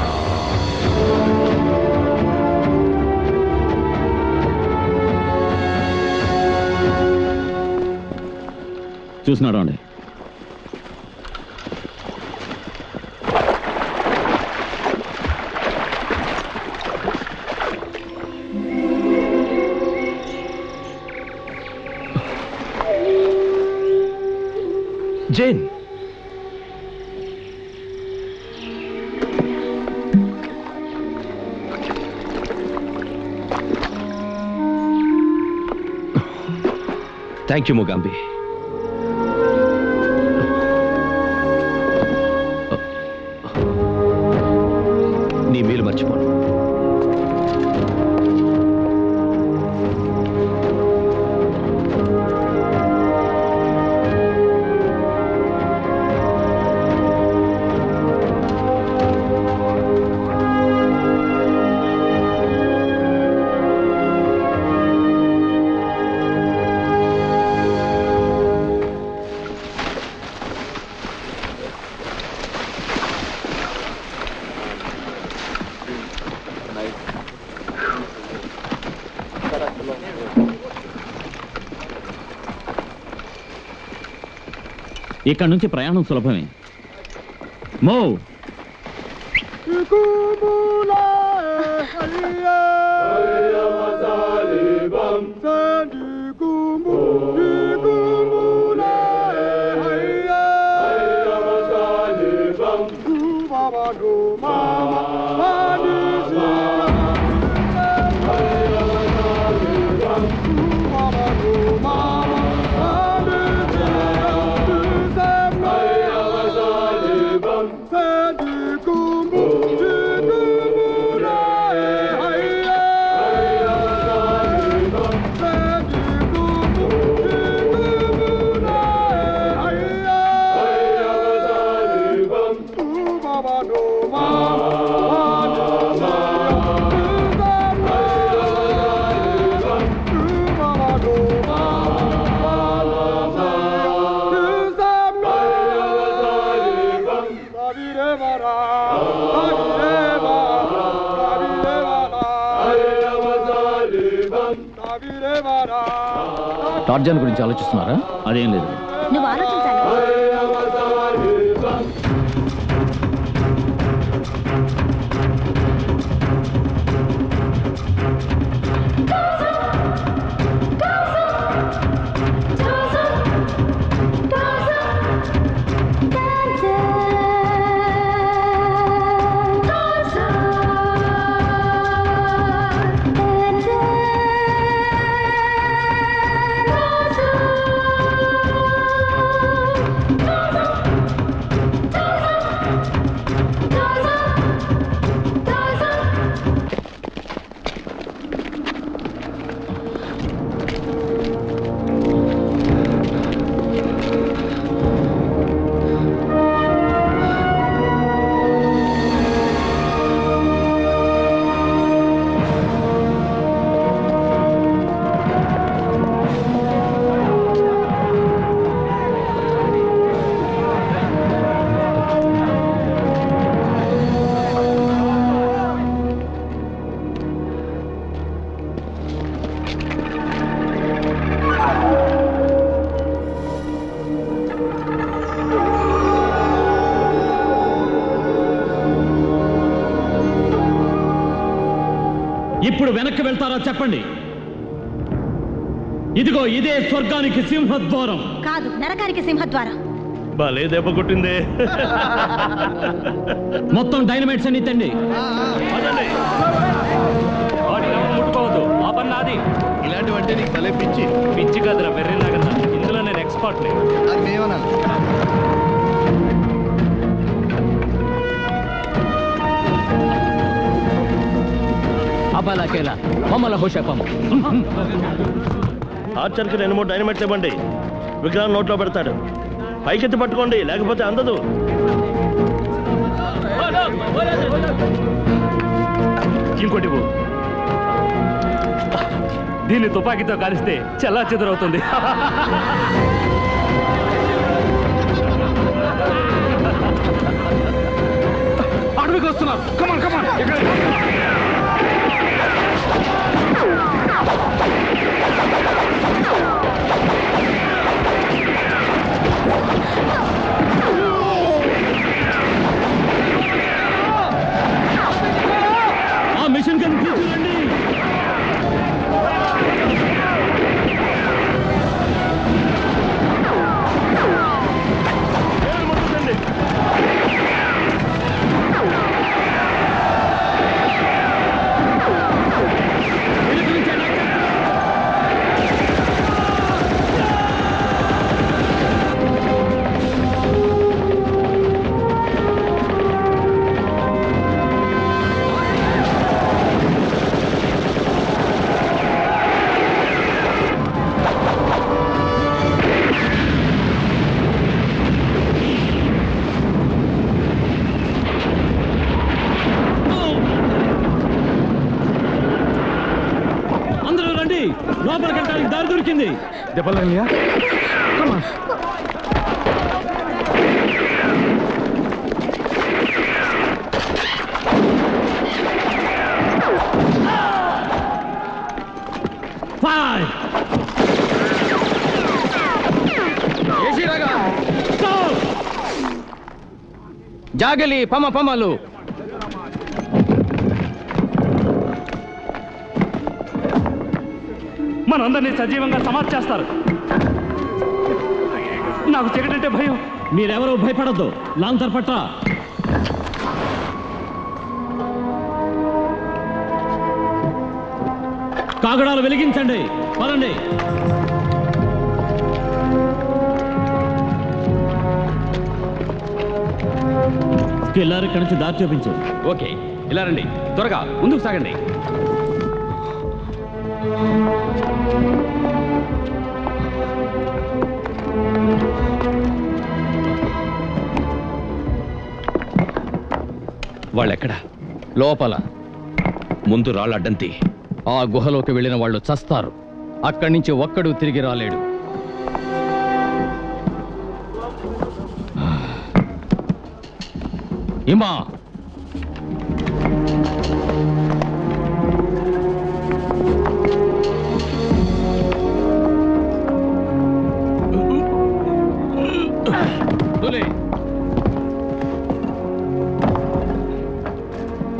చూసినాడు అండి. జైన్, థ్యాంక్ యూ ముగాంబి. నీ మేలు మర్చిపోను. ఇక్కడ నుంచి ప్రయాణం సులభమే. మో టార్జాన్ గురించి ఆలోచిస్తున్నారా? అదేం లేదు. నువ్వు ఆలోచించాలి. ఇప్పుడు వెనక్కి వెళ్తారా చెప్పండి. ఇదిగో ఇదే స్వర్గానికి సింహద్వారం. కాదు, నరకానికి సింహద్వారం. బాలే దెబ్బ కొట్టిందే. మొత్తం డైనమైట్స్ అన్ని తండి. పదండి. వాడిని ఎవరు ముట్టుకోవద్దు. ఆ పని నాది. ఇలాంటివంటే నీకు భలే పిచ్చి. పిచ్చి కదరా, వెర్రిలా కదా. ఇందులో నేను ఎక్స్పర్ట్ లేదు. అది మేమనాలి. అబాలాకేలా మమ్మల హోషపం. ఆర్చర్కి 2-3 డైనమైట్స్ ఇవ్వండి. విగ్రహం నోట్లో పెడతాడు. పైకెత్తి పట్టుకోండి, లేకపోతే అందదు. ఇంకోటి ఇవ్వు. దీన్ని తుపాకీతో కాలిస్తే చల్లా చెదరవుతుంది. అడవికి వస్తున్నారు. కమాన్ కమాన్. ఆ మిషన్ గన్ తీసుకురండి. లోపలికి వెళ్ళడానికి దారి దొరికింది. దెబ్బలు జాగలి పమ పమలు. మనందరినీ సజీవంగా సమాధి చేస్తారు. నాకు చీకటంటే భయం. మీరెవరూ భయపడద్దు. లాంతర్ పట్రా. కాగడాలు వెలిగించండి. పదండి. స్కిల్లర్ ఇక్కడి నుంచి దారి చూపించు. ఓకే, ఇలా రండి, త్వరగా ముందుకు సాగండి. వాళ్ళెక్కడా? లోపల ముందు రాళ్ళు అడ్డంతి. ఆ గుహలోకి వెళ్ళిన వాళ్ళు చస్తారు. అక్కడి నుంచి ఒక్కడు తిరిగి రాలేడు. ఇమా,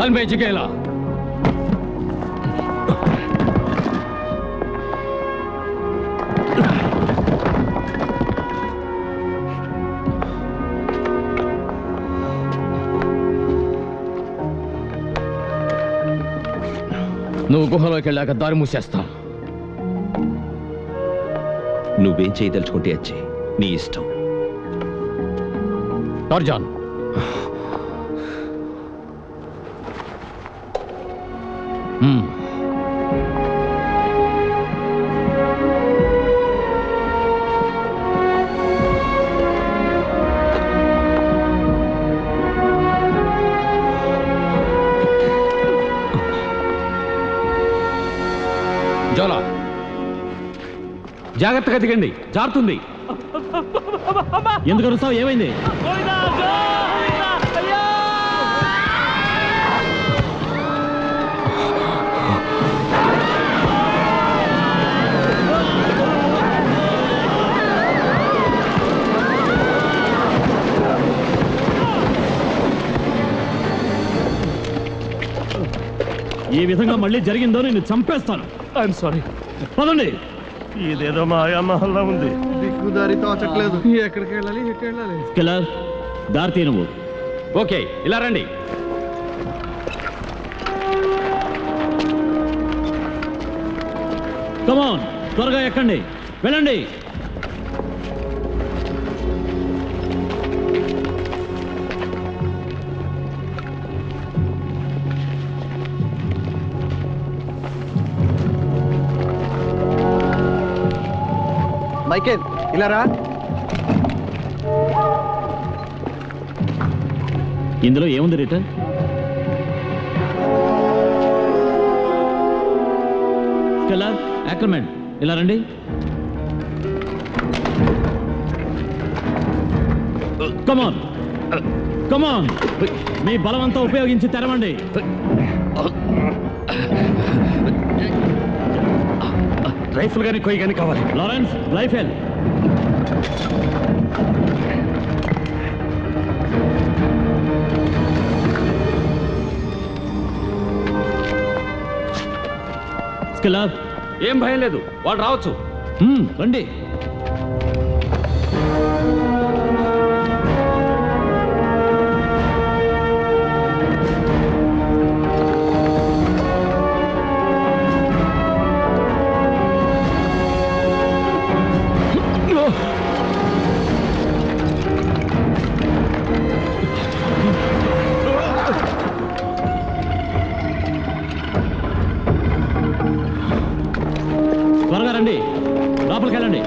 అల్మేజికేలా నువ్వు గుహలోకి వెళ్ళాక దారి మూసేస్తాం. నువ్వేం చేయదలుచుకుంటే వచ్చి నీ ఇష్టం. టార్జాన్, జోలా జాగ్రత్తగా దిగండి, జారుతుంది. ఎందుకు అరుస్తావు? ఏమైంది? ఈ విధంగా మళ్ళీ జరిగిందో నేను చంపేస్తాను. I'm sorry. పదండి. ఇదేదో మాయామహల్లా ఉంది. దిక్కుదారి తోచట్లేదు. ఎక్కడికి వెళ్ళాలి? ఎక్కడ వెళ్ళాలి? స్కిల్లర్, దారి తీ నువ్వు. ఓకే, ఇలా రండి. కమాన్, త్వరగా ఎక్కండి, వెళ్ళండి. మైకేల్, ఇలా రా. ఇందులో ఏముంది రిటర్న్? స్కిల్లర్, యాక్రమెన్, ఇలా రండి. కమాన్ కమాన్, మీ బలమంతా ఉపయోగించి తెరవండి. రైఫిల్ గాని కొయ్యి గాని కావాలి. లారెన్స్, రైఫెల్. స్కిల్లర్, ఏం భయం లేదు, వాళ్ళు రావచ్చు. రండి. త్వరగా రండి, లోపలికి వెళ్ళండి.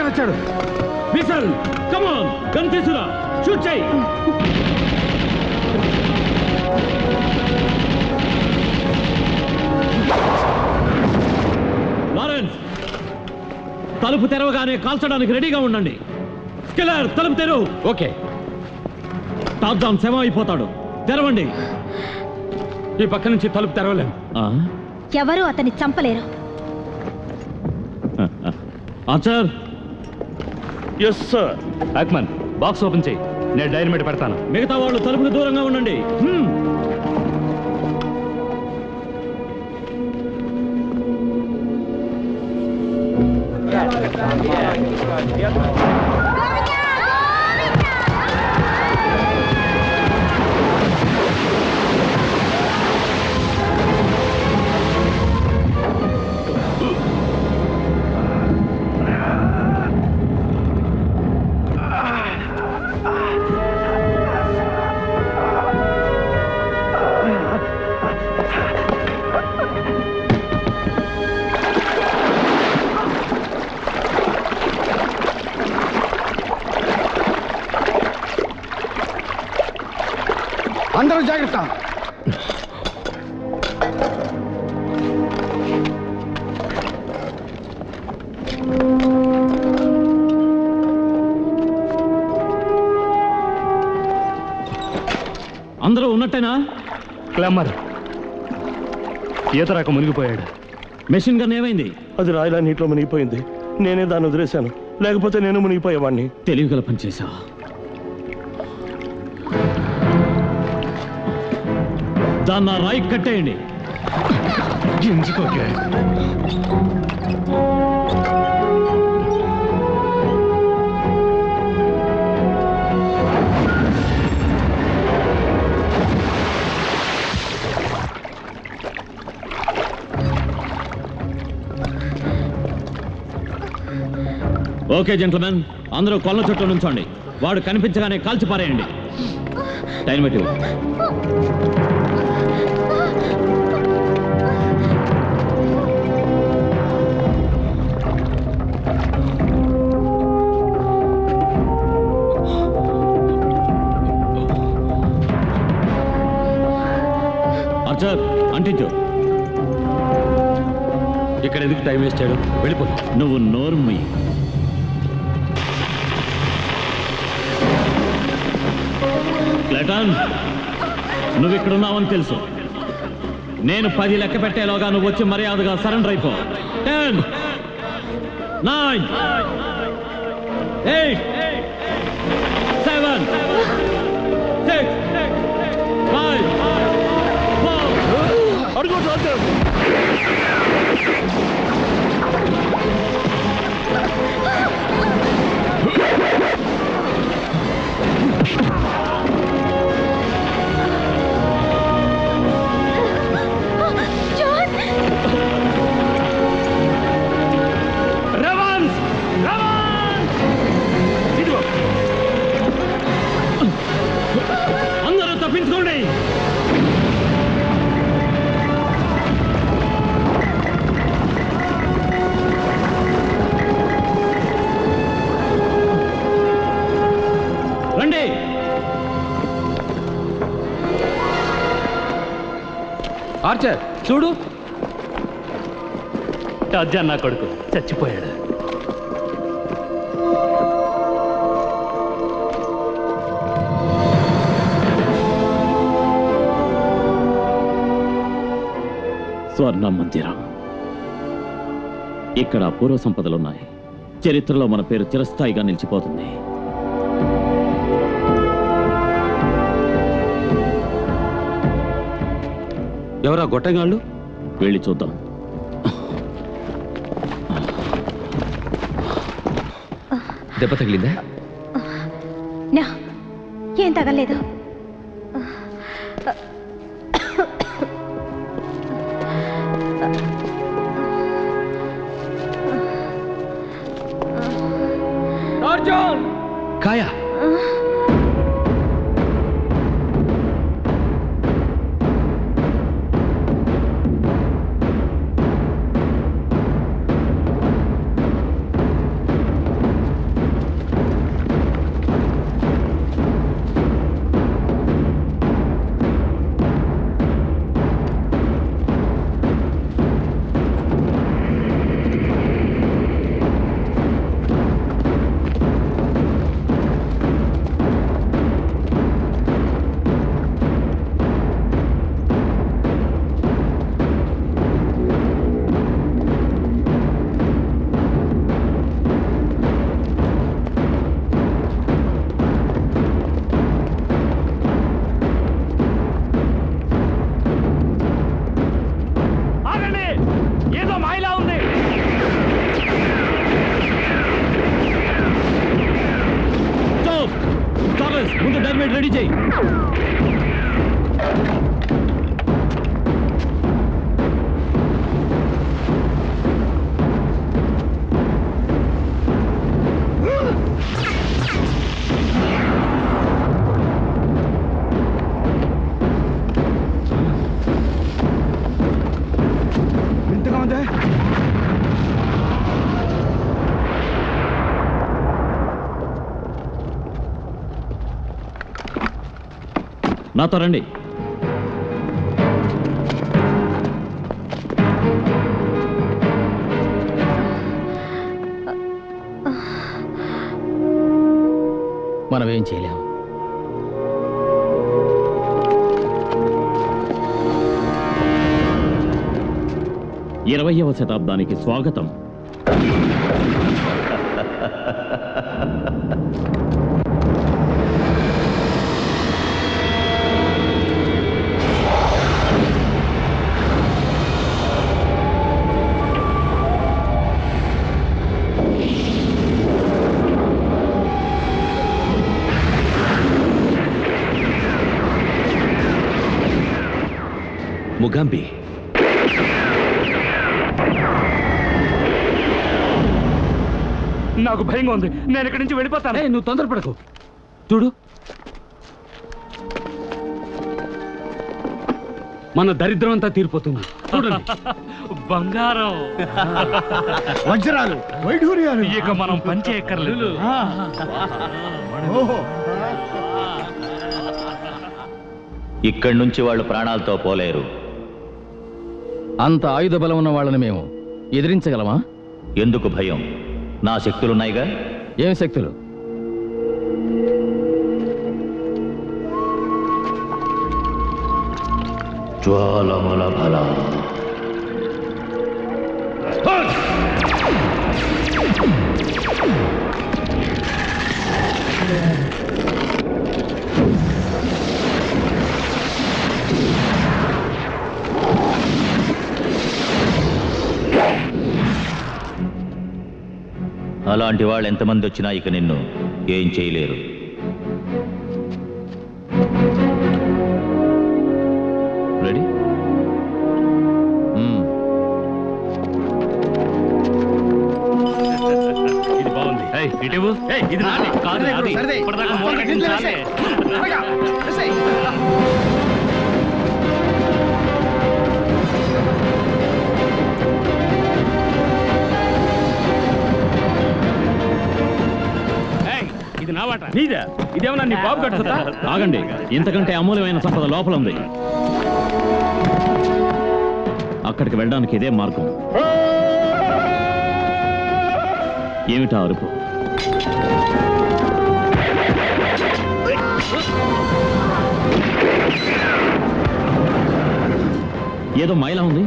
వచ్చాడు. విసల్, కమాన్, గన్ తీసురా, షూట్ చేయి. లారెన్స్, తలుపు తెరవగానే కాల్చడానికి రెడీగా ఉండండి. స్కిల్లర్, తలుపు తెరువు. ఓకే. టార్జాన్ శవం అయిపోతాడు, తెరవండి. ఈ పక్క నుంచి తలుపు తెరవలేం. ఎవరూ అతన్ని చంపలేరు. Archer, yes sir. Ackman, box open చేయి, నేను డైనమైట్ పెడతాను. మిగతా వాళ్ళు తలుపుకు దూరంగా ఉండండి. అందరూ జాగ్రత్త. అందరూ ఉన్నట్టేనా? క్లమ్మర్ ఈత రాక మునిగిపోయాడు. మెషిన్ గన్ ఏమైంది? అది రాయిలా నీటిలో మునిగిపోయింది. నేనే దాన్ని వదిలేశాను, లేకపోతే నేను మునిగిపోయేవాడిని. తెలివిగల పని చేశావా? దాన్ని ఆ రాయి కట్టేయండి. గింజుకోకే. ఓకే జెంట్లమెన్, అందరూ కొల్ల చుట్టూ నుంచోండి. వాడు కనిపించగానే కాల్చి పారేయండి. టైం పెట్టి అర్చర్ అంటించు. ఇక్కడ ఎందుకు టైం వేస్ట్ చేయడం? వెళ్ళిపో. నువ్వు నోర్మి. క్లెటన్, నువ్వు ఇక్కడున్నావని తెలుసు. నేను 10 లెక్క పెట్టేలోగా నువ్వు వచ్చి మర్యాదగా సరెండర్ అయిపో. 10, 9, 8, 7, 6, 5, 4. అడుగు రాజు. అందరూ తప్పించుకోండి. రండి. ఆర్చర్ చూడు. టార్జాన్ నా కొడుకు చచ్చిపోయాడు. స్వర్ణ మందిరం. ఇక్కడ అపూర్వ సంపదలున్నాయి. చరిత్రలో మన పేరు చిరస్థాయిగా నిలిచిపోతుంది. ఎవరా గొట్టంగాళ్ళు? వెళ్ళి చూద్దాం. దెబ్బ తగిలిందా? నా ఏం తగలేదు. కాయా గ్యార్మెంట్ రెడీ చేయి. ఎంతగా ఉందా? నాతో రండి. మనం ఏం చేయలేం. ఇరవయ్యవ శతాబ్దానికి స్వాగతం. ముగాంబి, నాకు భయంగా ఉంది. నేను ఇక్కడి నుంచి వెళ్ళిపోతాను. నువ్వు తొందరపడకు. చూడు, మన దరిద్రం అంతా తీరిపోతుంది. చూడండి. బంగారం, వజ్రాలు, వైఢూర్యాలు. ఇక మనం పంచే ఎక్కర్లేదు. ఓహో, ఇక్కడి నుంచి వాళ్ళు ప్రాణాలతో పోలేరు. అంత ఆయుధ బలం ఉన్న వాళ్ళని మేము ఎదిరించగలమా? ఎందుకు భయం? నా శక్తులున్నాయిగా. ఏం శక్తులు? జ్వాలముల బల. అలాంటి వాళ్ళు ఎంతమంది వచ్చినా ఇక నిన్ను ఏం చేయలేరు. రెడీ? ఇది బాగుంది. ఇటీవు ఇది నాది కాదు, నాది. సరిదే. ఇప్పటిదాకా మూల కట్టింది చాలే. త్వరగా, వేసేయ్. ఇది నా వాట. నీదా? ఇదేమన్నా నీ బాబు కట్టుకుంటా? ఆగండి, ఇంతకంటే అమూల్యమైన సంపద లోపల ఉంది. అక్కడికి వెళ్ళడానికి ఇదే మార్గం. ఏమిటా అరుపు? ఏదో మైలా ఉంది.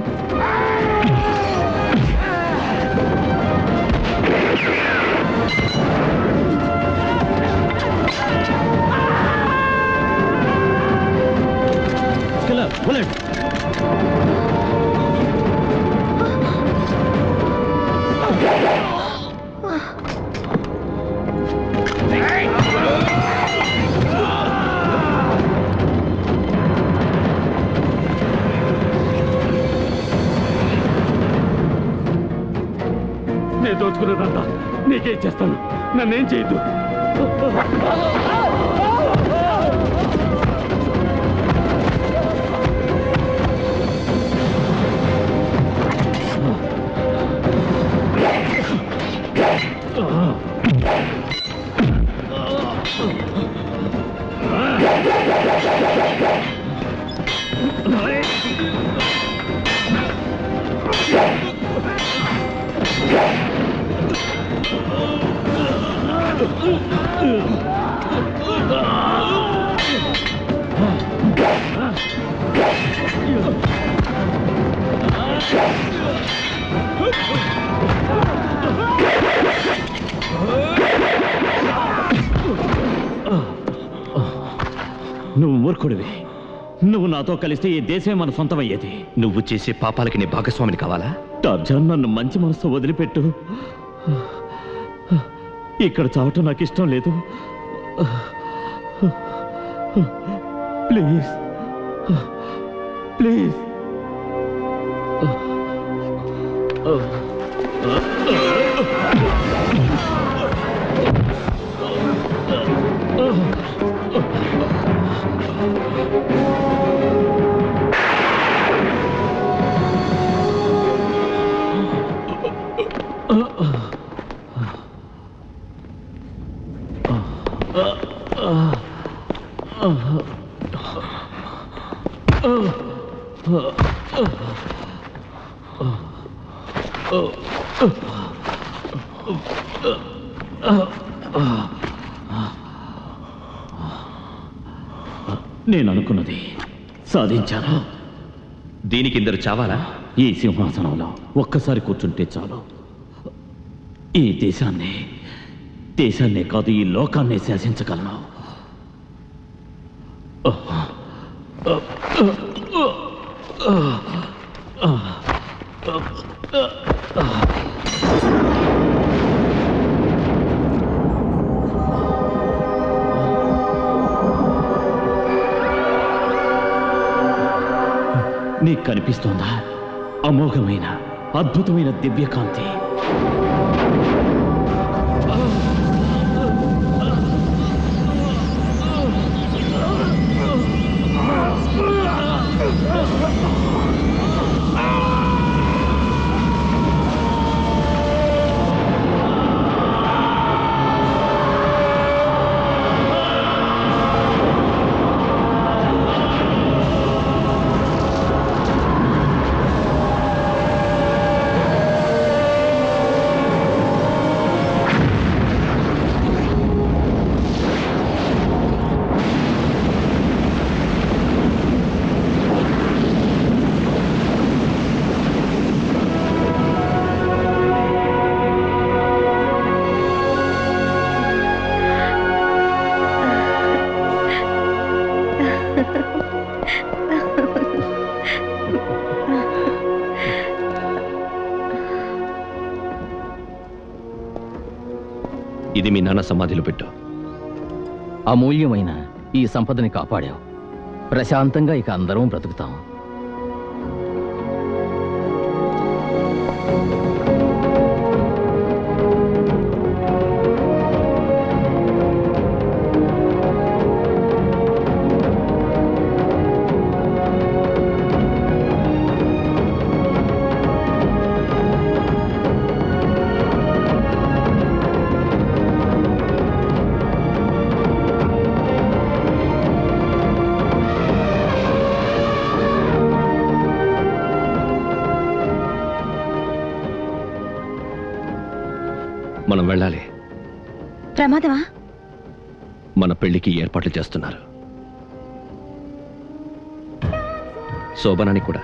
బుల్లెట్. నేను దోచుకున్నదంతా నీకే ఇచ్చేస్తాను. నన్నేం చేయొద్దు. నువ్వు మూర్ఖుడివి. నువ్వు నాతో కలిస్తే ఈ దేశమే మన సొంతమయ్యేది. నువ్వు చేసే పాపాలకి నీ భాగస్వామిని కావాలా? టార్జాన్, నన్ను మంచి మనసు వదిలిపెట్టు. ఇక్కడ చావటం నాకు ఇష్టం లేదు. Please please. నేను అనుకున్నది సాధించాను. దీనికి ఇందరు చావాలా? ఈ సింహాసనంలో ఒక్కసారి కూర్చుంటే చాలు. ఈ దేశాన్నే కాదు, ఈ లోకాన్నే శాసించగలను. నీకు కనిపిస్తోందా అమోఘమైన అద్భుతమైన దివ్యకాంతి? ఇది మీ నాన్న సమాధిలో పెట్టు. అమూల్యమైన ఈ సంపదని కాపాడావు. ప్రశాంతంగా ఇక అందరం బ్రతుకుతాం. మనం వెళ్ళాలి. ప్రమాదమా? మన పెళ్లికి ఏర్పాట్లు చేస్తున్నారు. శోభనానికి కూడా.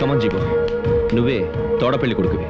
కమాన్ జీబో, నువ్వే తోడ పెళ్లి కొడుకువి.